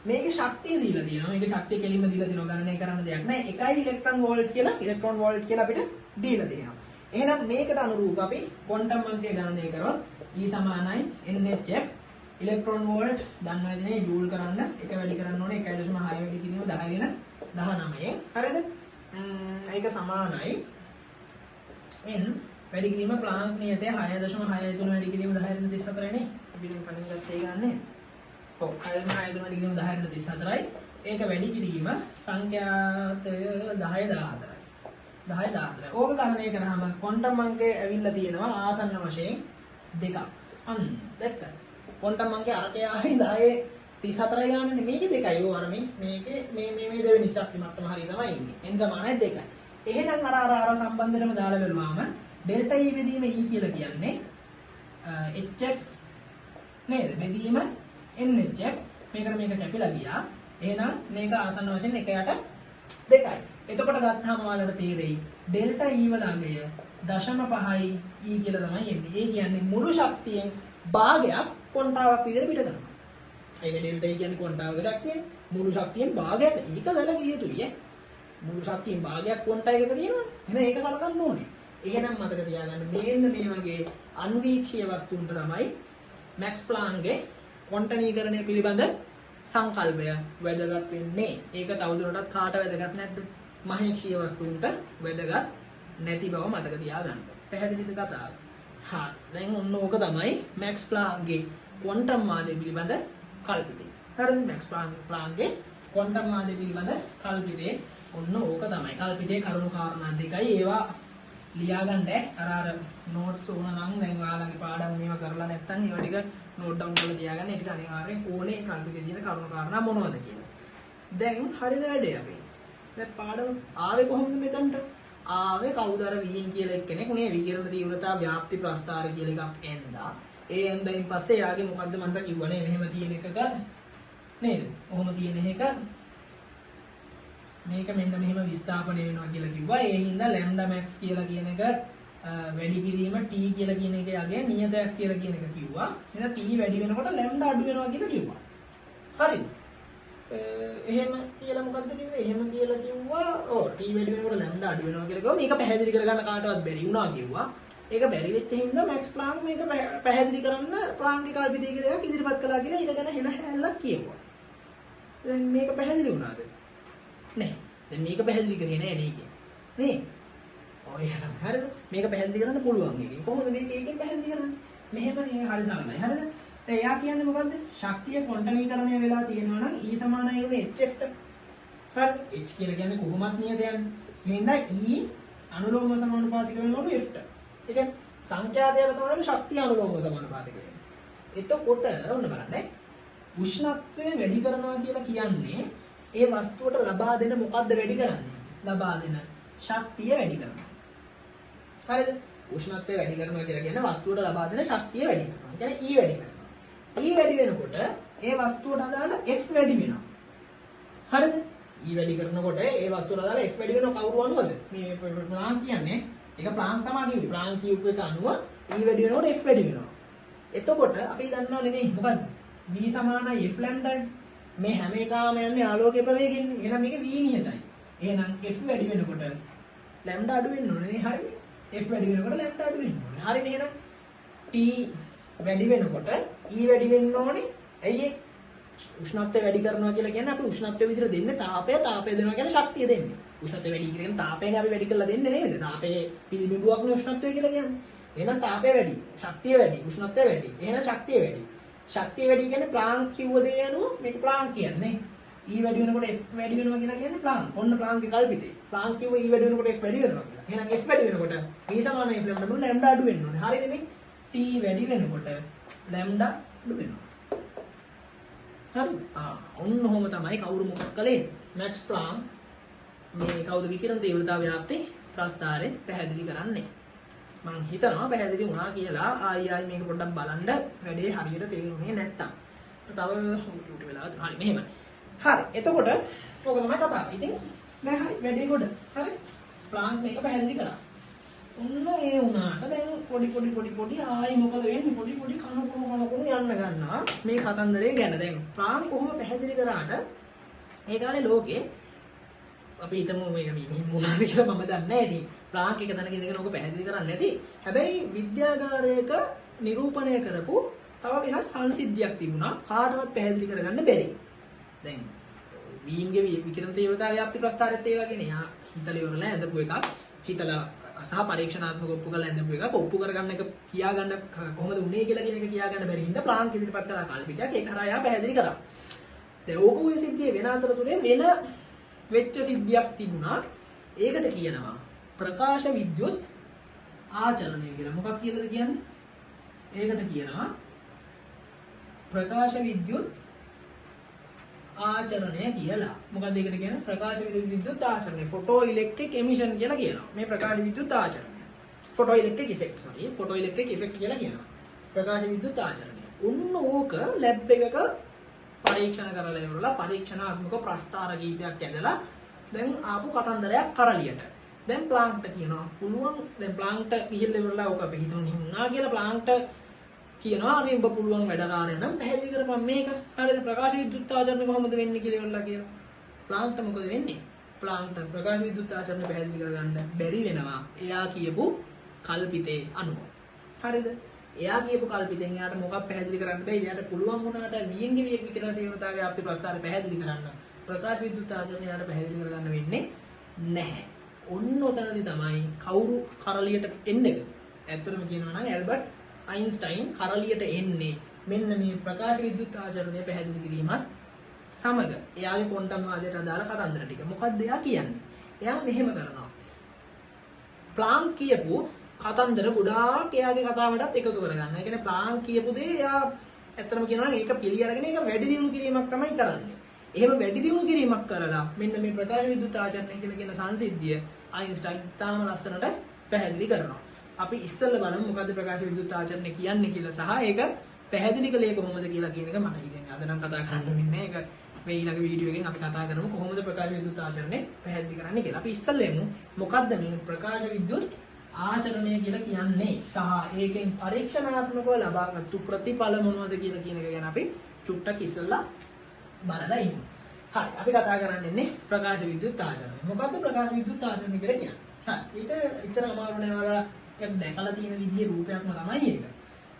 මේකේ ශක්තිය දීලා තියෙනවා. මේකේ ශක්තිය කෙලින්ම දීලා තියෙනවා. ගණනය කරන්න දෙයක් නැහැ. 1 ඉලෙක්ට්‍රෝන වෝල්ට් කියලා අපිට දීලා තියෙනවා. එහෙනම් මේකට අනුරූප අපි ක්වොන්ටම් අංකය ගණනය කරොත් E සමානයි NHF ඉලෙක්ට්‍රෝන වෝල්ට් දන්නවා ඉතින් ජූල් කරන්න එක වැඩි කරන්න ඕනේ 1.6 වැඩි කිරීම 10 ඍණ 19. හරිද? ඒක සමානයි n වැඩි කිරීම ප්ලාන්ක් නියතය 6.63 වැඩි කිරීම 10 ඍණ 34 නේ. අපි දැන් කලින් ගත්තේ ගන්නේ. ඔව් 6.63 වැඩි කිරීම 10 ඍණ 34යි. ඒක වැඩි කිරීම සංඛ්‍යාත 10 14යි. ඕක ගණනය කරාම ක්වොන්ටම් අංකය ඇවිල්ලා තියෙනවා ආසන්න වශයෙන් 2ක්. දැක්කද? ක්වොන්ටම් අංකය අරකේ ආවේ 10 34යි ගන්නනේ මේකේ 2යි. ඕ අර මේකේ මේ දෙවෙනි ශක්ති මට්ටම හරිය තමයි ඉන්නේ. n සමානයි 2යි. එහෙනම් අර සම්බන්ධෙටම දාලා බලුවාම ඩෙල්ටා E බෙදීම E කියලා කියන්නේ HF නේද? බෙදීම NHF මේකට මේක කැපිලා ගියා. එහෙනම් මේක ආසන්න වශයෙන් 1යට 2යි. එතකොට ගත්තාම ඔයාලට තේරෙයි ඩෙල්ටා E වල අගය 0.5යි E කියලා තමයි එන්නේ. ඒ කියන්නේ මුළු ශක්තියෙන් භාගයක් ක්වොන්ටාවක් විදිහට පිට කරනවා. ඒ ඩෙල්ටා E කියන්නේ ක්වොන්ටාවක ශක්තියනේ. මුළු ශක්තියෙන් භාගයක් ඒක දැලකිය යුතුයි ඈ. මුළු ශක්තියෙන් භාගයක් ක්වොන්ටා එකක තියෙනවනේ. එහෙනම් ඒක කලකන්න ඕනේ. එහෙනම් මතක තියාගන්න මෙන්න මේ වගේ අන්වීක්ෂීය වස්තුන්ට තමයි මැක්ස් ප්ලාන්ක්ගේ ක්වොන්ටනීකරණය පිළිබඳ සංකල්පය වැදගත් වෙන්නේ. ඒක තවදුරටත් කාට වැදගත් නැද්ද? මහේක්ෂීය වස්තුන්ට වැදගත් නැති බව මතක තියාගන්න. පැහැදිලිද කතාව? හා දැන් ඔන්න ඕක තමයි මැක්ස් ප්ලාන්ක්ගේ ක්වොන්ටම් මාධ්‍ය පිළිබඳ කල්පිතය. හරිද? මැක්ස් ප්ලාන්ක්ගේ ක්වොන්ටම් මාධ්‍ය පිළිබඳ කල්පිතේ ඔන්න ඕක තමයි. කල්පිතේ කරුණු කාරණා දෙකයි. ඒවා ලියාගන්න අර නෝට්ස් ඕන නම් දැන් ඔයාලගේ පාඩම් මේවා කරලා නැත්නම් ඒවා ටික නෝට් ඩවුන් කරලා තියාගන්න. ඒකට අනිවාර්යෙන් ඕනේ කල්පිතේ තියෙන කරුණු කාරණා මොනවද කියලා. දැන් හරිද වැඩේ අපි. දැන් පාඩම ආවේ කොහොමද මෙතනට? ආවේ කවුද අර වීන් කියලා එක්කෙනෙක් මේ විකිරණ තීව්‍රතා ව්‍යාප්ති ප්‍රස්ථාර කියලා එකක් එන්දා. ඒ එන්දයින් පස්සේ යාගේ මොකද්ද මන්ට කිව්වනේ මෙහෙම තියෙන එකක නේද? කොහොම තියෙන එක මේක මෙන්න මෙහෙම විස්ථාපනය වෙනවා කියලා කිව්වා. ඒ හින්දා ලැම්ඩා මැක්ස් කියලා කියන එක වැඩි කිරීම t කියලා කියන එකේ යගේ නියතයක් කියලා කියන එක කිව්වා. එහෙනම් t වැඩි වෙනකොට ලැම්ඩා අඩු වෙනවා කියලා කිව්වා. හරිද? එහෙම කියලා මොකද්ද කිව්වේ? එහෙම කියලා කිව්වා. ඔව් t වැඩි වෙනකොට ලැම්ඩා අඩු වෙනවා කියලා කිව්වා. මේක පැහැදිලි කරගන්න කාටවත් බැරි වුණා කිව්වා. ඒක බැරි වෙච්ච හින්දා මැක්ස් ප්ලාන්ක් මේක පැහැදිලි කරන්න ප්ලාන්ක්ගේ කල්පිතය කියලා එකක් ඉදිරිපත් කළා කියලා ඊට ගැන හෙන හැල්ලක් කියුවා. දැන් මේක පැහැදිලි වුණාද? නෑ. දැන් මේක පැහැදිලි කරේ නෑ නේද? නේ? ඔය ඒක තමයි. හරිද? මේක පැහැදිලි කරන්න පුළුවන් එකකින්. කොහොමද මේක ඒකෙන් පැහැදිලි කරන්නේ? මෙහෙම නේ හරි සරලයි. හරිද? දැන් එයා කියන්නේ මොකද්ද? ශක්තිය ක්වොන්ටනීකරණය වෙලා තියෙනවා නම් E සමානයි උනේ HF ට. හරිද? H කියලා කියන්නේ කොහොමත් නියතයන්නේ. එහෙනම් E අනුලෝම සමානුපාතික වෙනකොට F ට. ඒ කියන්නේ සංඛ්‍යාතයට තමයි ශක්තිය අනුලෝම සමානුපාතික වෙන්නේ. එතකොට ඔන්න බලන්න. උෂ්ණත්වය වැඩි කරනවා කියලා කියන්නේ ඒ වස්තුවට ලබා දෙන මොකද්ද වැඩි කරන්නේ? ලබා දෙන ශක්තිය වැඩි කරනවා. හරිද? උෂ්ණත්වය වැඩි කරනවා කියලා කියන්නේ වස්තුවට ලබා දෙන ශක්තිය වැඩි කරනවා. ඒ කියන්නේ E වැඩි කරනවා. E වැඩි වෙනකොට ඒ වස්තුවට අදාළ F වැඩි වෙනවා. හරිද? E වැඩි කරනකොට ඒ වස්තුවට අදාළ F වැඩි වෙනව කවුරු අනුවද? මේ ප්ලාන්ක් කියන්නේ ඒක ප්ලාන්ක් තමයි කිව්වේ. ප්ලාන්ක් කියපු එක අනුව E වැඩි වෙනකොට F වැඩි වෙනවා. එතකොට අපි දන්නවනේ නේ මොකද්ද? V සමානයි F ලැම්ඩා. මේ හැම එකම යන්නේ ආලෝකයේ ප්‍රවේගයෙන්. එහෙනම් මේක v නියතයි. එහෙනම් f වැඩි වෙනකොට ලැම්ඩා අඩු වෙන්න ඕනේ නේ. හරිනේ. f වැඩි වෙනකොට ලැම්ඩා අඩු වෙන්න ඕනේ. හරිනේ. එහෙනම් t වැඩි වෙනකොට e වැඩි වෙන්න ඕනේ. ඇයි ඒ? උෂ්ණත්වය වැඩි කරනවා කියලා කියන්නේ අපි උෂ්ණත්වය විතර දෙන්නේ තාපය දෙනවා කියන්නේ ශක්තිය දෙන්නේ. උෂ්ණත්වය වැඩි කියන තාපයනේ අපි වැඩි කරලා දෙන්නේ නේද? තාපයේ පිළිබිඹුවක්නේ උෂ්ණත්වය කියලා කියන්නේ. එහෙනම් තාපය වැඩි, ශක්තිය වැඩි, උෂ්ණත්වය වැඩි. එහෙනම් ශක්තිය වැඩි. ශක්තිය වැඩි කියන්නේ ප්ලාන්ක් කිව්ව දේ අනුව මේක ප්ලාන්ක් කියන්නේ. E වැඩි වෙනකොට F වැඩි වෙනවා කියලා කියන්නේ ප්ලාන්ක්. ඔන්න ප්ලාන්ක්ගේ කල්පිතේ. ප්ලාන්ක් කිව්ව E වැඩි වෙනකොට F වැඩි වෙනවා කියලා. එහෙනම් F වැඩි වෙනකොට V සමානයි F ලැම්ඩා දුන්න ලැම්ඩා අඩු වෙන්න ඕනේ. හරිනේ මේ? T වැඩි වෙනකොට ලැම්ඩා අඩු වෙනවා. හරි. ඔන්න ඔහොම තමයි කවුරු මොකක් කළේ? මැක්ස් ප්ලාන්ක් මේ කවුද විකිරණ තීව්‍රතාව ව්‍යාප්ති ප්‍රස්ථාරය පැහැදිලි කරන්නේ. මම හිතනවා පැහැදිලි වුණා කියලා. ආයි මේක පොඩ්ඩක් බලන්න වැඩේ හරියට තේරුනේ නැත්තම්. තව චූටි වෙලා හරි මෙහෙමයි. හරි. එතකොට ඕක තමයි කතාව. ඉතින් දැන් හරි වැඩේ ගොඩ. හරි. ප්ලාන්ක් මේක පැහැදිලි කළා. ඔන්න ඒ වුණාට දැන් පොඩි ආයි මොකද වෙන්නේ පොඩි කන යන්න ගන්නවා මේ කතන්දරේ ගැන. දැන් ප්‍රාන් කොහොම පැහැදිලි කරාට ඒ කාලේ ලෝකේ අපි හිතමු මේක මොනවද කියලා මම දන්නේ නැහැ. ඉතින් ප්‍රාන් එක තැනක ඉඳගෙන ඔක පැහැදිලි කරන්නේ නැති. හැබැයි විද්‍යාගාරයක නිරූපණය කරපු තව වෙනස් සංසිද්ධියක් තිබුණා කාටවත් පැහැදිලි කරගන්න බැරි. දැන් වීන්ගේ විකිරණ තීව්‍රතාවය ව්‍යාප්ති ප්‍රස්ථාරයත් ඒ වගේනේ. යා හිතලා ඉවරලා ඇඳපු එකක් හිතලා සහ පරීක්ෂණාත්මක ඔප්පු කරලා ඇඳපු එකක් ඔප්පු කරගන්න එක කියාගන්න කොහොමද උනේ කියලා කියන එක කියාගන්න බැරි හින්දා ප්ලාන්ක් ඉදිරිපත් කළා කල්පිතයක් ඒක හරහා යා පැහැදිලි කරා. දැන් ඕක ඔය සිද්ධියේ වෙන අතරතුරේ වෙන වෙච්ච සිද්ධියක් තිබුණා. ඒකට කියනවා ප්‍රකාශ විද්‍යුත් ආචරණය කියලා. මොකක්ද කියලාද කියන්නේ? ඒකට කියනවා ප්‍රකාශ විද්‍යුත් ආචරණය කියලා. මොකක්ද ඒකට කියන්නේ? ප්‍රකාශ විද්‍යුත් ආචරණය. ෆොටෝ ඉලෙක්ට්‍රික් එමිෂන් කියලා කියනවා. මේ ප්‍රකාශ විද්‍යුත් ආචරණය. Photoelectric effect photoelectric effect කියලා කියනවා. ප්‍රකාශ විද්‍යුත් ආචරණය. උන්න ඕක ලැබ් එකක පරීක්ෂණ කරලා ඉවරලා පරීක්ෂණාත්මක ප්‍රස්ථාර කීපයක් ඇදලා දැන් ආපු කතන්දරයක් කරලියට. දැන් ප්ලාන්ක්ට කියනවා පුළුවන් දැන් ප්ලාන්ක්ට ගිහිල්ලා ඉවරලා ඕක අපි හිතමු හින්නා කියලා ප්ලාන්ක්ට කියනවා හරි උඹ පුළුවන් වැඩකාරය නම් පැහැදිලි කරපන් මේක. හරිද? ප්‍රකාශ විද්‍යුත් ආචරණය කොහොමද වෙන්නේ කියලා ඉවරලා කියනවා. ප්ලාන්ක්ට මොකද වෙන්නේ? ප්ලාන්ක්ට ප්‍රකාශ විද්‍යුත් ආචරණය පැහැදිලි කරගන්න බැරි වෙනවා. එයා කියපු කල්පිතේ අනුව. හරිද? එයා කියපු කල්පිතෙන් එයාට මොකක් පැහැදිලි කරන්න බැයි. එයාට පුළුවන් වුණාට වීන්ගේ විකිරණ තීව්‍රතාවය ව්‍යාප්ති ප්‍රස්ථාරය පැහැදිලි කරන්න. ප්‍රකාශ විද්‍යුත් ආචරණය එයාට පැහැදිලි කරගන්න වෙන්නේ නැහැ. ඔන්න ඔතනදී තමයි කවුරු කරලියට එන්නේ. ඇත්තටම කියනවා නම් ඇල්බර්ට් අයින්ස්ටයින් කරලියට එන්නේ මෙන්න මේ ප්‍රකාශ විද්‍යුත් ආචරණය පැහැදිලි කිරීමත් සමග. එයාගේ ක්වොන්ටම් වාදයට අදාළ කතන්දර ටික. මොකක්ද එයා කියන්නේ? එයා මෙහෙම කරනවා. ප්ලාන්ක් කියපු කතන්දර ගොඩාක් එයාගේ කතාවටත් එකතු කරගන්නවා. ඒ කියන්නේ ප්ලාන්ක් කියපු දේ එයා ඇත්තටම කියනවා නම් ඒක පිළි අරගෙන ඒක වැඩි දියුණු කිරීමක් තමයි කරන්නේ. එහෙම වැඩි දියුණු කිරීමක් කරලා මෙන්න මේ ප්‍රකාශ විද්‍යුත් ආචරණය කියලා කියන සංසිද්ධිය අයින්ස්ටයින් තාම ලස්සනට පැහැදිලි කරනවා. අපි ඉස්සෙල්ලා බලමු මොකද්ද ප්‍රකාශ විද්‍යුත් ආචරණය කියන්නේ කියලා සහ ඒක පැහැදිලි කළේ කොහොමද කියලා කියන එක මට හිතෙන්නේ. අද නම් කතා කරන්න වෙන්නේ ඒක මේ ඊළඟ වීඩියෝ එකෙන් අපි කතා කරමු කොහොමද ප්‍රකාශ විද්‍යුත් ආචරණය පැහැදිලි කරන්නේ කියලා. අපි ඉස්සෙල්ලා එමු මොකද්ද මේ ප්‍රකාශ විද්‍යුත් ආචරණය කියලා කියන්නේ සහ ඒකෙන් පරීක්ෂණාත්මකව ලබාගත්තු ප්‍රතිඵල මොනවද කියලා කියන එක ගැන අපි චුට්ටක් ඉස්සෙල්ලා බලලා ඉමු. හරි අපි කතා කරන්නේ ප්‍රකාශ විද්‍යුත් ආචරණය. මොකද්ද ප්‍රකාශ විද්‍යුත් ආචරණය කියලා කියන්නේ? හරි ඒක එච්චර අමාරු නෑ. ඔයාලා ටිකක් දැකලා තියෙන විදිහේ රූපයක්ම තමයි ඒක.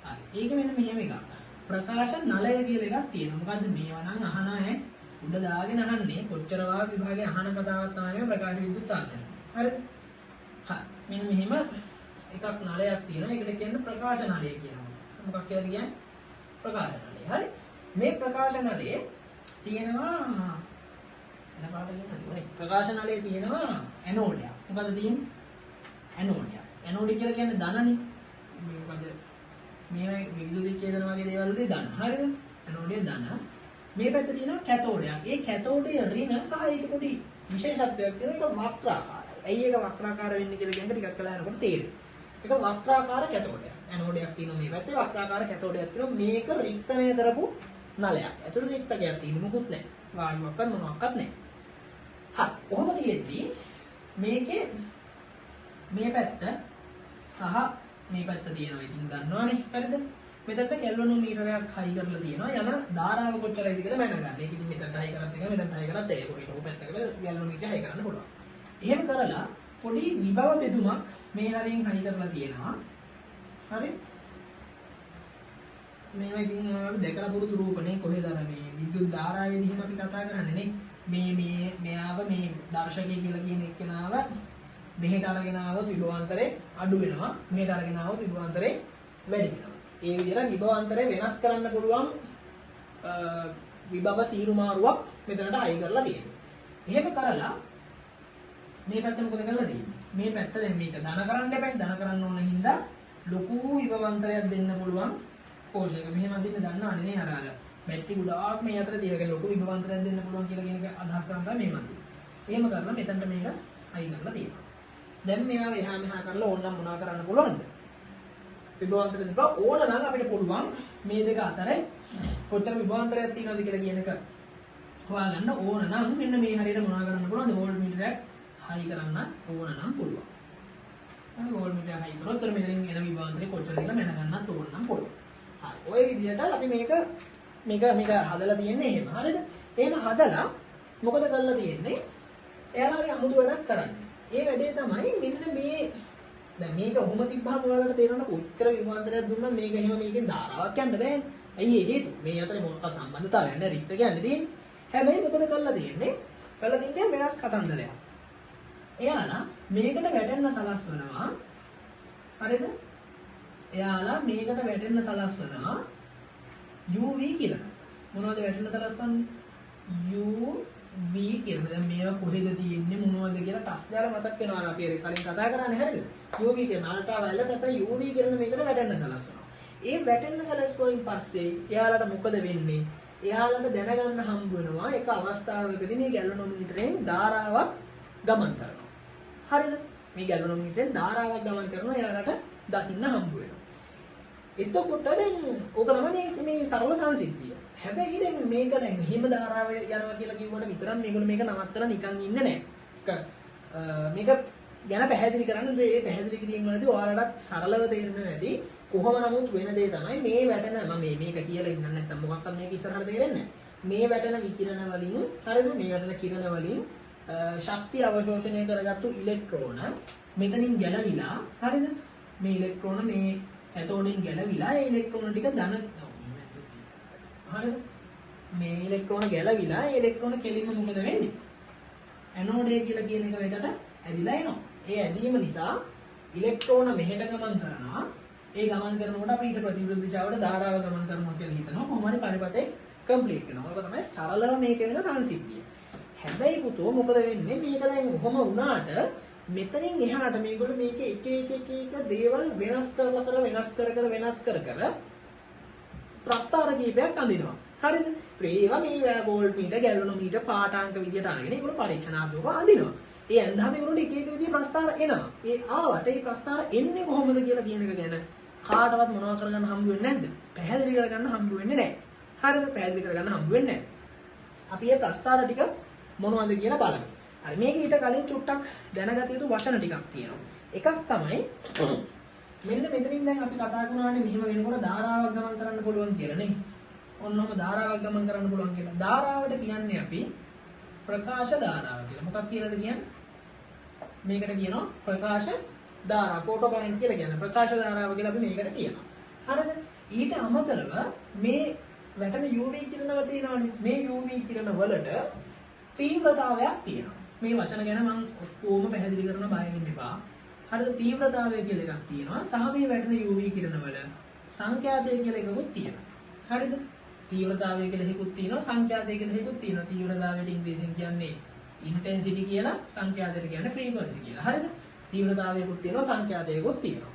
හරි ඒක මෙන්න මෙහෙම එකක්. ප්‍රකාශ නලය කියලා එකක් තියෙනවා. මොකද්ද මේවා නම් අහන ඈ උඩ දාගෙන අහන්නේ කොච්චර වාර විභාගයේ අහන කතාවක් තමයි මේ ප්‍රකාශ විද්‍යුත් ආචරණය. හරිද? හරි මෙන්න මෙහෙම එකක් නලයක් තියෙනවා. ඒකට කියන්නේ ප්‍රකාශ නලය කියනවා. මොකක් කියලාද කියන්නේ? ප්‍රකාශ නලය. හරි මේ ප්‍රකාශ නලයේ තියෙනවා ප්‍රකාශ නලයේ තියෙනවා ඇනෝඩයක්. මොකද තියෙන්නේ? ඇනෝඩයක්. ඇනෝඩ් කියලා කියන්නේ ධනනේ. මේ මොකද මේ විද්‍යුත් විච්ඡේදන වගේ දේවල් වලදී ධන. හරිද? ඇනෝඩයේ ධන. මේ පැත්තේ තියෙනවා කැතෝඩයක්. ඒ කැතෝඩයේ ඍණ සහ ඒක පොඩි විශේෂත්වයක් තියෙනවා. ඒක වක්‍රාකාරයි. ඇයි ඒක වක්‍රාකාර වෙන්නේ කියලා කියන්නේ ටිකක් කළා යනකොට තේරෙනවා. ඒක වක්‍රාකාර කැතෝඩයක්. ඇනෝඩයක් තියෙනවා මේ පැත්තේ වක්‍රාකාර කැතෝඩයක් තියෙනවා. මේක රික්තණය කරපු නලයක්. ඇතුළේ රික්තකයක් තියෙන්නේ මොකුත් නැහැ. වායුවක්වත් මොනවාක්වත් නැහැ. හරි. කොහොම තියෙද්දි මේකේ මේ පැත්ත සහ මේ පැත්ත තියෙනවා. ඉතින් දන්නවනේ. හරිද? මෙතනට කෙල්වනෝමීටරයක් හයි කරලා තියෙනවා. යන ධාරාව කොච්චරයිද කියලා මැනගන්න. ඒක ඉතින් මෙතනට හයි කරත් එක මෙතනට හයි කරත් ඒක කොහෙට හෝ පැත්තකට කෙල්වනෝමීටරය හයි කරන්න පුළුවන්. එහෙම කරලා පොඩි විභව බෙදුමක් මේ හරියෙන් හයි කරලා තියෙනවා. හරි? මේවා ඉතින් ඔයාලට දැකලා පුරුදු රූපනේ කොහෙද අර මේ විද්‍යුත් ධාරාවේදී එහෙම අපි කතා කරන්නේ නේ. මෙයාව මේ දර්ශකය කියලා කියන එක්කෙනාව මෙහෙට අරගෙන ආවොත් විභවාන්තරේ අඩු වෙනවා. මෙහෙට අරගෙන ආවොත් විභවාන්තරේ වැඩි වෙනවා. ඒ විදිහට විභවාන්තරය වෙනස් කරන්න පුළුවන් විභව සීරුමාරුවක් මෙතනට හයි කරලා තියෙනවා. එහෙම කරලා මේ පැත්ත මොකද කරලා තියෙන්නේ? මේ පැත්ත දැන් මේක ධන කරන්න එපා. ධන කරන්න ඕන හින්දා ලොකු විභවාන්තරයක් දෙන්න පුළුවන් කෝෂයක. මෙහෙම අදින්න දන්නවනේ නේ අර බැටරි ගොඩාක් මේ අතර තියෙන ලොකු විභවාන්තරයක් දෙන්න පුළුවන් කියලා කියන එක අදහස් කරන් තමයි මෙහෙම අදින්නේ. එහෙම කරලා මෙතනට මේක හයි කරලා තියෙනවා. දැන් මෙයාව එහා මෙහා කරලා ඕනනම් මොනවා කරන්න පුළුවන්ද? විභවාන්තරය දෙපා ඕන නම් අපිට පුළුවන් මේ දෙක අතර කොච්චර විභවාන්තරයක් තියෙනවද කියලා කියන එක හොයාගන්න ඕන නම් මෙන්න මේ හරියට මොනවා කරන්න පුළුවන්ද? වෝල්ට් මීටරයක් හයි කරන්න ඕන නම් පුළුවන්. වෝල්ට්මීටර් හයි කරොත් උතර මෙතනින් එන විභවාන්තරේ කොච්චරද කියලා මැනගන්නත් ඕන නම් පුළුවන්. හරි. ඔය විදිහට අපි මේක හදලා තියෙන්නේ එහෙම. හරිද? එහෙම හදලා මොකද කරලා තියෙන්නේ? එයාලා හරි අමුතු වැඩක් කරන්නේ. ඒ වැඩේ තමයි මෙන්න මේ දැන් මේක ඔහොම තිබ්බහම ඔයාලට තේරෙනවා කොච්චර විභවාන්තරයක් දුන්නත් මේක එහෙම මේකෙන් ධාරාවක් යන්න බෑනේ. ඇයි ඒ හේතුව? මේ අතරේ මොකක්ද සම්බන්ධතාවයක් නැහැ රික්ත කියන්නේ තියෙන්නේ. හැබැයි මොකද කරලා තියෙන්නේ? කරලා තින්නේ වෙනස් කතන්දරයක්. එයාලා මේකට වැටෙන්න සලස්වනවා. හරිද? එයාලා මේකට වැටෙන්න සලස්වනවා UV කිරණ. මොනවද වැටෙන්න සලස්වන්නේ? UV කිරණ. දැන් මේවා කොහෙද තියෙන්නේ මොනවද කියලා ටස් දාලා මතක් වෙනවා අපි කලින් කතා කරන්නේ හරිද? UV කිරණ අල්ට්‍රා වයලට් නැත්නම් UV කිරණ මේකට වැටෙන්න සලස්වනවා. ඒ වැටෙන්න සලස්වුවායින් පස්සේ එයාලට මොකද වෙන්නේ? එයාලට දැනගන්න හම්බ වෙනවා එක අවස්ථාවකදී මේ ගැලනොමීටරයෙන් ධාරාවක් ගමන් කරනවා. හරිද? මේ ගැලනොමීටරයෙන් ධාරාවක් ගමන් කරනවා එයාලට දකින්න හම්බ වෙනවා. එතකොට දැන් ඕක තමයි මේ සරල සංසිද්ධිය. හැබැයි දැන් මේක දැන් හිම ධාරාව යනවා කියලා කිව්වට විතරක් මේගොල්ලෝ මේක නවත්තලා නිකන් ඉන්නේ නැහැ. මේක ගැන පැහැදිලි කරන්න ඒ පැහැදිලි කිරීම වලදී ඔයාලටත් සරලව තේරෙන්න ඇති. කොහොම නමුත් වෙන දේ තමයි මේ වැටෙන මම මේක කියලා ඉන්න නැත්නම් මොකක්වත් මේක ඉස්සරහට තේරෙන්නේ නැහැ. මේ වැටෙන විකිරණ වලින් හරිද? මේ වැටෙන කිරණ වලින් ශක්තිය අවශෝෂණය කරගත්තු ඉලෙක්ට්‍රෝන මෙතනින් ගැලවිලා හරිද? මේ ඉලෙක්ට්‍රෝන මේ කැතෝඩෙන් ගැලවිලා ඒ ඉලෙක්ට්‍රෝන ටික ධන හරිද? මේ ඉලෙක්ට්‍රෝන ගැලවිලා ඒ ඉලෙක්ට්‍රෝන කෙලින්ම මොකද වෙන්නේ? ඇනෝඩේ කියලා කියන එක වෙතට ඇදිලා එනවා. ඒ ඇදීම නිසා ඉලෙක්ට්‍රෝන මෙහෙට ගමන් කරනවා. ඒ ගමන් කරනකොට අපි ඊට ප්‍රතිවිරුද්ධ දිශාවට ධාරාව ගමන් කරනවා කියලා හිතනවා. කොහොම හරි පරිපතේ කම්ප්ලීට් වෙනවා. ඒක තමයි සරලව මේක වෙන සංසිද්ධිය. හැබැයි පුතෝ මොකද වෙන්නේ? මේක දැන් කොහොම වුණාට මෙතනින් එහාට මේගොල්ලෝ මේකේ එක දේවල් වෙනස් කර ප්‍රස්ථාර කීපයක් අඳිනවා. හරිද? ඒවා මේ වෝල්ට්මීටර්, ගැලනොමීටර් පාඨාංක විදියට අරගෙන ඒගොල්ලෝ පරීක්ෂණාත්මකව අඳිනවා. ඒ ඇඳාම ඒගොල්ලෝ එක විදිහේ ප්‍රස්ථාර එනවා. ඒ ආවට ඒ ප්‍රස්ථාර එන්නේ කොහොමද කියලා කියන එක ගැන කාටවත් මොනව කරගන්න හම්බ වෙන්නේ නැද්ද? පැහැදිලි කරගන්න හම්බ වෙන්නේ නැහැ. හරිද? පැහැදිලි කරගන්න හම්බ වෙන්නේ නැහැ. අපි මේ ප්‍රස්ථාර ටික මොනවද කියලා බලමු. හරි මේක ඊට කලින් චුට්ටක් දැනගත යුතු වචන ටිකක් තියෙනවා. එකක් තමයි මෙන්න මෙතනින් දැන් අපි කතා කරනවානේ මෙහෙම වෙනකොට ධාරාවක් ගමන් කරන්න පුළුවන් කියලා නේ. ඔන්නෝම ධාරාවක් ගමන් කරන්න පුළුවන් කියලා. ධාරාවට කියන්නේ අපි ප්‍රකාශ ධාරාව කියලා. මොකක් කියලාද කියන්නේ? මේකට කියනවා ප්‍රකාශ ධාරා. ෆෝටෝ කරන්ට් කියලා කියන්නේ ප්‍රකාශ ධාරාව කියලා අපි මේකට කියනවා. හරිද? ඊට අමතරව මේ වැටෙන UV කිරණව තියෙනවානේ. මේ UV කිරණ වලට තීව්‍රතාවයක් තියෙනවා. මේ වචන ගැන මම කොහොම පැහැදිලි කරන බය වෙන්න එපා. හරිද? තීව්‍රතාවය කියලා එකක් තියෙනවා. සහ මේ වැටෙන UV කිරණ වල සංඛ්‍යාතය කියලා එකකුත් තියෙනවා. හරිද? තීව්‍රතාවය කියලා එකකුත් තියෙනවා. සංඛ්‍යාතය කියලා එකකුත් තියෙනවා. තීව්‍රතාවයට ඉංග්‍රීසියෙන් කියන්නේ ඉන්ටෙන්සිටි කියලා, සංඛ්‍යාතයට කියන්නේ ෆ්‍රීකවන්සි කියලා. හරිද? තීව්‍රතාවයකුත් තියෙනවා, සංඛ්‍යාතයකුත් තියෙනවා.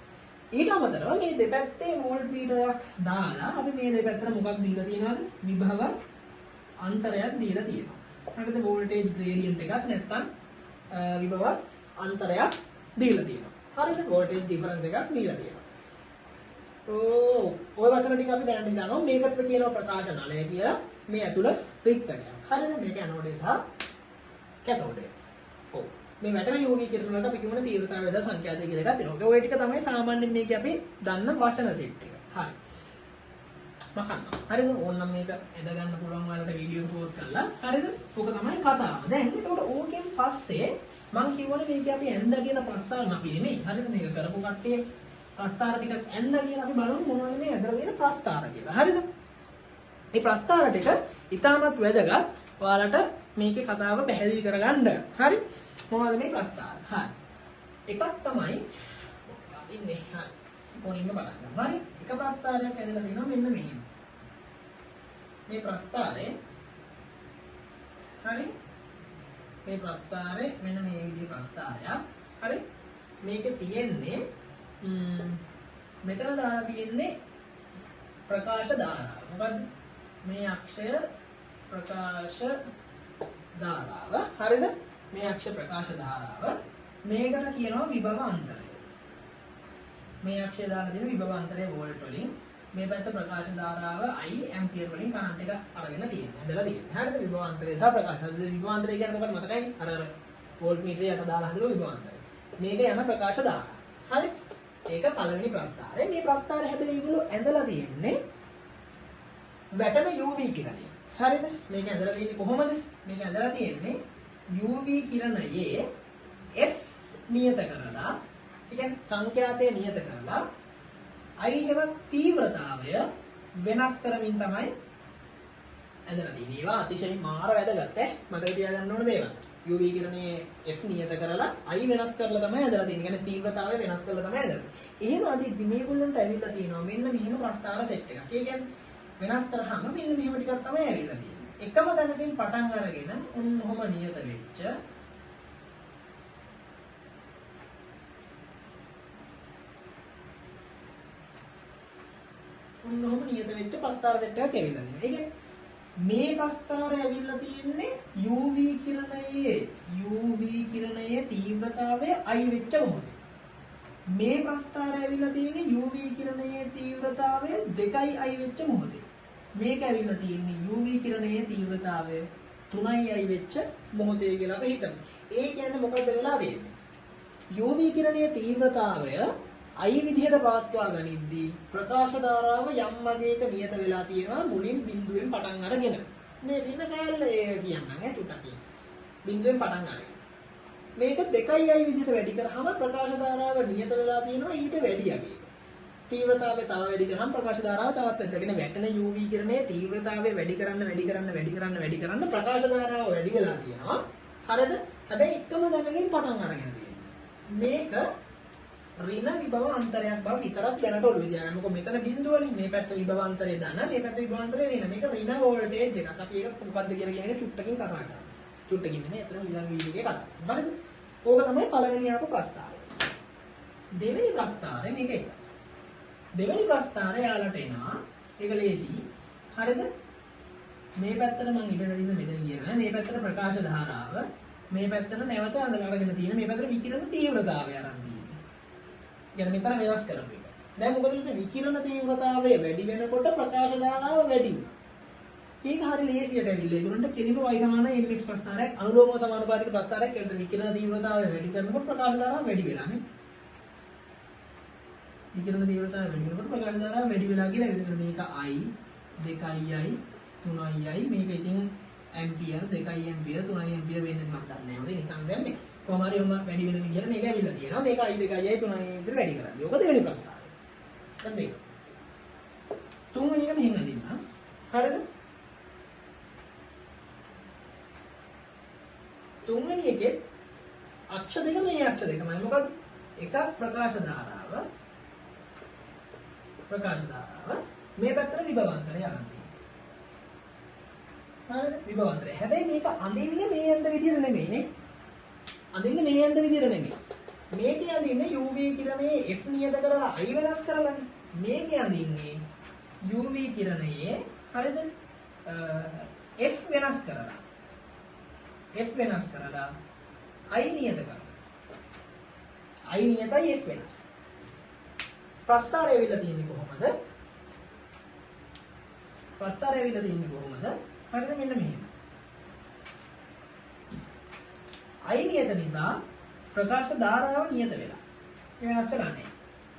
ඊට අමතරව මේ දෙපැත්තේ වෝල්ට්මීටරයක් දාලා අපි මේ දෙපැත්තට මොකක් දීලා තියෙනවද? විභව අන්තරයක් දීලා තියෙනවා. හරිද? වෝල්ටේජ් ග්‍රේඩියන්ට් එකක් නැත්නම් විභව අන්තරයක් දීලා තියෙනවා. හරිද? වෝල්ටේජ් ඩිෆරන්ස් එකක් දීලා තියෙනවා. ඔය වචන ටික අපි දැනට ගන්නවා. මේකට කියනවා ප්‍රකාශ නලය කියලා. මේ ඇතුළ රික්තකයක්. හරිද? මේක ඇනෝඩේ සහ කැතෝඩේ. ඔව්. මේ වැටෙන UV කිරණ වලට අපි කියවන තීව්‍රතාවය සහ සංඛ්‍යාතය කියලා එකක් තියෙනවා. ඔය ටික තමයි සාමාන්‍යයෙන් මේකේ අපි දන්න වචන සෙට් එක. හරි. මකන්න. හරිද? ඕනනම් මේක එද ගන්න පුළුවන් ඔයාලට වීඩියෝ පෝස්ට් කරලා. හරිද? ඕක තමයි කතාව. දැන් එතකොට ඕකෙන් පස්සේ මම කියවනේ මේක අපි ඇඳ කියන ප්‍රස්තාවන අපි නෙමෙයි. හරිද? මේක කරපු කට්ටිය ප්‍රස්තාර ටිකක් ඇඳ කියලා අපි බලමු මොනවද මේ ඇදලා තියෙන ප්‍රස්තාර කියලා. හරිද? මේ ප්‍රස්තාර ටික ඉතාමත් වැදගත්. ඔයාලට මේකේ කතාව පැහැදිලි කරගන්න. හරි? මොනවද මේ ප්‍රස්තාර? හරි. එකක් තමයි ඉන්නේ. හරි. කොනින්ම බලන්න. හරි? එක ප්‍රස්තාරයක් ඇදලා තියෙනවා මෙන්න මෙහෙම. මේ ප්‍රස්තාරේ හරි? මේ ප්‍රස්තාරේ මෙන්න මේ විදිහේ ප්‍රස්තාරයක්. හරි? මේකේ තියෙන්නේ මෙතන දාලා තියෙන්නේ ප්‍රකාශ ධාරාව. මොකද්ද? මේ අක්ෂය ප්‍රකාශ ධාරාව. හරිද? මේ අක්ෂය ප්‍රකාශ ධාරාව. මේකට කියනවා විභව අන්තරය. මේ අක්ෂය දාලා තියෙන විභව අන්තරය වෝල්ට් වලින් මේ පැත්ත ප්‍රකාශ ධාරාව I ඇම්පියර් වලින් කරන්ට් එක අරගෙන තියෙනවා. ඇදලා තියෙනවා. හරිද? විභව අන්තරය සහ ප්‍රකාශ ධාරාව. විභව අන්තරය කියන්නේ මොකක්ද මතකයි? අර වෝල්ට් මීටරේ යට දාලා හදලා විභව අන්තරය. මේක යන ප්‍රකාශ ධාරාව. හරි. ඒක පළවෙනි ප්‍රස්ථාරය. මේ ප්‍රස්ථාරය හැබැයි ඒගොල්ලෝ ඇඳලා තියෙන්නේ වැටෙන UV කිරණය. හරිද? මේක ඇඳලා තියෙන්නේ කොහොමද? මේක ඇඳලා තියෙන්නේ UV කිරණයේ F නියත කරලා, ඒ කියන්නේ සංඛ්‍යාතය නියත කරලා I හෙවත් තීව්‍රතාවය වෙනස් කරමින් තමයි ඇඳලා තියෙන්නේ. ඒවා අතිශයින් මාර වැදගත් මතක තියාගන්න ඕන දේවල්. UV කිරණයේ F නියත කරලා I වෙනස් කරලා තමයි ඇඳලා තියෙන්නේ. කියන්නේ තීව්‍රතාවය වෙනස් කරලා තමයි ඇඳලා. එහෙම අදිද්දි මේගොල්ලන්ට ඇවිල්ලා තියෙනවා මෙන්න මෙහෙම ප්‍රස්ථාර සෙට් එකක්. ඒ කියන්නේ වෙනස් කරාම මෙන්න මෙහෙම ටිකක් තමයි ඇවිල්ලා තියෙන්නේ. එකම තැනකින් පටන් අරගෙන ඔන්නෝම නියත වෙච්ච ඔන්නෝම නියත වෙච්ච ප්‍රස්ථාර සෙට් එකක් ඇවිල්ලා තියෙනවා. ඒ කියන්නේ මේ ප්‍රස්ථාරය ඇවිල්ලා තියෙන්නේ UV කිරණයේ තීව්‍රතාවය I වෙච්ච මොහොතේ. මේ ප්‍රස්ථාරය ඇවිල්ලා තියෙන්නේ UV කිරණයේ තීව්‍රතාවය 2යි I වෙච්ච මොහොතේ. මේක ඇවිල්ලා තියෙන්නේ UV කිරණයේ තීව්‍රතාවය 3යි I වෙච්ච මොහොතේ කියලා අපි හිතමු. ඒ කියන්නේ මොකද වෙලා තියෙන්නේ? UV කිරණයේ තීව්‍රතාවය I විදිහට පවත්වා ගනිද්දී ප්‍රකාශ ධාරාව යම් වගේක නියත වෙලා තියෙනවා මුලින් බිඳුවෙන් පටන් අරගෙන. මේ ඍණ කෑල්ල කියන්නම් චුට්ටක් කියන්න. බිඳුවෙන් පටන් අරගෙන. මේක 2යි විදිහට වැඩි කරාම ප්‍රකාශ ධාරාව නියත වෙලා තියෙනවා ඊට වැඩි යගේ. තීව්‍රතාවය තව වැඩි කරාම ප්‍රකාශ ධාරාව තවත් වැඩි වෙන වැටෙන UV කිරණයේ තීව්‍රතාවය වැඩි කරන්න ප්‍රකාශ ධාරාව වැඩි වෙලා තියෙනවා. හරිද? හැබැයි එකම දැනකින් පටන් අරගෙන තියෙනවා. මේක ඍණ විභව අන්තරයක් බව විතරක් දැනට ඔළුවේ තියාගන්න. මොකද මෙතන බිඳුවනේ. මේ පැත්ත විභව අන්තරය ධන, මේ පැත්ත විභව අන්තරය ඍණ. මේක ඍණ වෝල්ටේජ් එකක්. අපි ඒක මොකක්ද කියලා කියන එක චුට්ටකින් කතා කරමු. චුට්ටකින් නෙමෙයි අතන ඊළඟ වීඩියෝ එකේ කතා කරමු. හරිද? ඕක තමයි පළවෙනි ආපු ප්‍රස්තාරය. දෙවෙනි ප්‍රස්තාරය මේක එක. දෙවෙනි ප්‍රස්තාරය යාලට එනවා. ඒක ලේසි. හරිද? මේ පැත්තට මම ඉබේට දින්න මෙතන කියනවා. මේ පැත්තට ප්‍රකාශ ධාරාව, මේ පැත්තට නැවත අඳලා අරගෙන තියෙන මේ පැත්තට විකිරණ තීව්‍රතාවය අරන් කියන්නේ මෙතන වෙනස් කරපු එක. දැන් මොකද වෙන්නේ? විකිරණ තීව්‍රතාවය වැඩි වෙනකොට ප්‍රකාශ ධාරාව වැඩි වෙනවා. ඒක හරිය ලේසියට ඇවිල්ලා ඒගොල්ලන්ට කෙලිම y = mx ප්‍රස්ථාරයක් අනුලෝම සමානුපාතික ප්‍රස්ථාරයක් කියන විකිරණ තීව්‍රතාවය වැඩි කරනකොට ප්‍රකාශ ධාරාව වැඩි වෙලා නේ. විකිරණ තීව්‍රතාවය වැඩි වෙනකොට ප්‍රකාශ ධාරාව වැඩි වෙලා කියලා එවිට මේක I 2i 3i මේක ඉතින් ampere 2i ampere 3i ampere වෙන්නේ මම දන්නේ නැහැ. නිකන් දැම්මේ. කොහොම හරි ඔන්න වැඩි වෙන විදිහට මේක ඇවිල්ලා තියෙනවා. මේක I 2i 3i විතර වැඩි කරන්නේ. ඔක දෙවෙනි ප්‍රස්ථාරය. දැන් මේක. තුන්වෙනි එක මෙහෙම අදින්න. හරිද? තුන්වෙනි එකේ අක්ෂ දෙක මේ අක්ෂ දෙකමයි. මොකද එකක් ප්‍රකාශ ධාරාව මේ පැත්තට විභවාන්තරය අරන් තියෙනවා. හරිද? විභවාන්තරය. හැබැයි මේක අඳින්නේ මේ යන්ත විදිහට නෙමෙයි නේ. අඳින්නේ මේ යන්ත විදිහට නෙමෙයි. මේකේ අඳින්නේ UV කිරණයේ F නියත කරලා I වෙනස් කරලානේ. මේකේ අඳින්නේ UV කිරණයේ හරිද? F වෙනස් කරලා I නියත කරලා. I නියතයි F වෙනස්. ප්‍රස්ථාරය ඇවිල්ලා තියෙන්නේ කොහොමද? හරිද? මෙන්න මෙහෙම. I නියත නිසා ප්‍රකාශ ධාරාව නියත වෙලා. ඒ වෙනස් වෙලා නැහැ.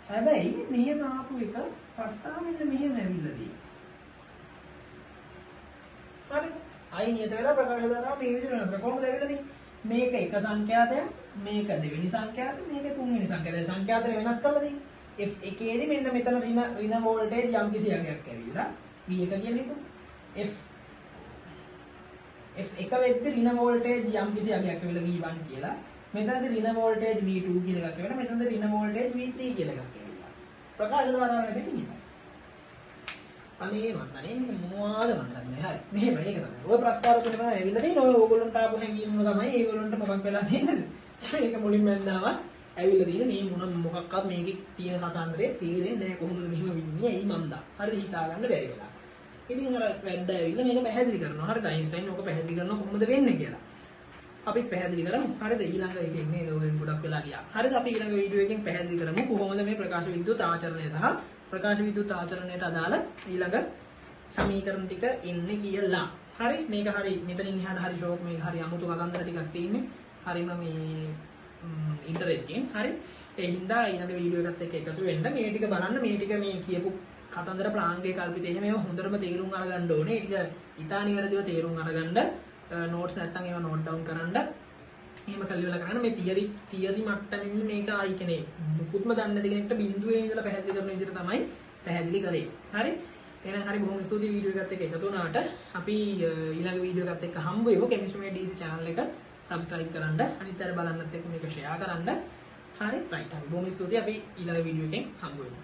හැබැයි මෙහෙම ආපු එක ප්‍රස්ථාර මෙන්න මෙහෙම ඇවිල්ලා තියෙනවා. හරිද? I නියත වෙලා ප්‍රකාශ ධාරාව මේ විදිහට වෙනස් කරලා කොහොමද ඇවිල්ලා තියෙන්නේ? මේක එක සංඛ්‍යාතයක්, මේක දෙවෙනි සංඛ්‍යාතය, මේක තුන්වෙනි සංඛ්‍යාතය. සංඛ්‍යාතය වෙනස් කරලා තියෙන්නේ. F එකේදී මෙන්න මෙතන ඍණ වෝල්ටේජ් යම් කිසි යගයක් ඇවිල්ලා V1 කියලා හිතමු. F එක වෙද්දී ඍණ වෝල්ටේජ් යම් කිසි යගයක් ඇවිල්ලා V1 කියලා. මෙතනදී ඍණ වෝල්ටේජ් V2 කියලා එකක් ඇවිල්ලා මෙතනදී ඍණ වෝල්ටේජ් V3 කියලා එකක් ඇවිල්ලා. ප්‍රකාශ ධාරාව හැබැයි නියතයි. අනේ මන් දන්නේ මොනවාද මන් දන්නේ. හරි. මෙහෙම ඒක තමයි. ඔය ප්‍රස්තාර තුන තමයි ඇවිල්ලා තියෙන්නේ. ඔය ඕගොල්ලන්ට ආපු හැංගීම තමයි ඒගොල්ලන්ට මොකක් වෙලා තියෙන්නේ. මේක මුලින්ම ඇන්නාම ඇවිල්ලා තියෙන්නේ මේ මොකක්වත් මේකේ තියෙන කතන්දරේ තේරෙන්නේ නැහැ කොහොමද මෙහෙම වෙන්නේ. ඇයි මන්දා. හරිද හිතා ගන්න බැරි වෙලා. ඉතින් අර වැඩ ඇවිල්ලා මේක පැහැදිලි කරනවා. හරිද? අයින්ස්ටයින් ඕක පැහැදිලි කරනවා කොහොමද වෙන්නේ කියලා. අපිත් පැහැදිලි කරමු. හරිද? ඊළඟ එකෙන් නේද ඔයගෙන් ගොඩක් වෙලා ගියා. හරිද? අපි ඊළඟ වීඩියෝ එකෙන් පැහැදිලි කරමු කොහොමද මේ ප්‍රකාශ විද්‍යුත් ආචරණය සහ ප්‍රකාශ විද්‍යුත් ආචරණයට අදාළ ඊළඟ සමීකරණ ටික එන්නේ කියලා. හරි? මේක හරි මෙතනින් එහාට හරි ෂෝක් මේක හරි අමුතු කතන්දර ටිකක් තියෙන්නේ. හරිම මේ ඉන්ටරෙස්ටිං. හරි. ඒ හින්දා ඊළඟ වීඩියෝ එකත් එක්ක එකතු වෙන්න මේ ටික බලන්න. මේ ටික මේ කියපු කතන්දර ප්ලාන්ගේ කල්පිත එහෙම ඒවා හොඳටම තේරුම් අරගන්න ඕනේ. ඒක ඉතා නිවැරදිව තේරුම් අරගන්න. නෝට්ස් නැත්තම් ඒවා නෝට් ඩවුන් කරන්න. එහෙම කල්ලිවල කරන්න. මේ තියරි මට්ටමින් මේක ආයි කියන්නේ මුකුත්ම දන්නේ නැති කෙනෙක්ට බිඳුවේ ඉඳලා පැහැදිලි කරන විදිහට තමයි පැහැදිලි කරේ. හරි. එහෙනම් හරි බොහොම ස්තුතියි වීඩියෝ එකත් එක්ක එකතු වුණාට. අපි ඊළඟ වීඩියෝ එකත් එක්ක හම්බ වෙමු. Chemistry Made Easy channel එක subscribe කරන්න. අනිත් අය බලන්නත් එක්ක මේක share කරන්න. හරි. right. හරි. බොහොම ස්තුතියි. අපි ඊළඟ වීඩියෝ එකෙන් හම්බ වෙමු.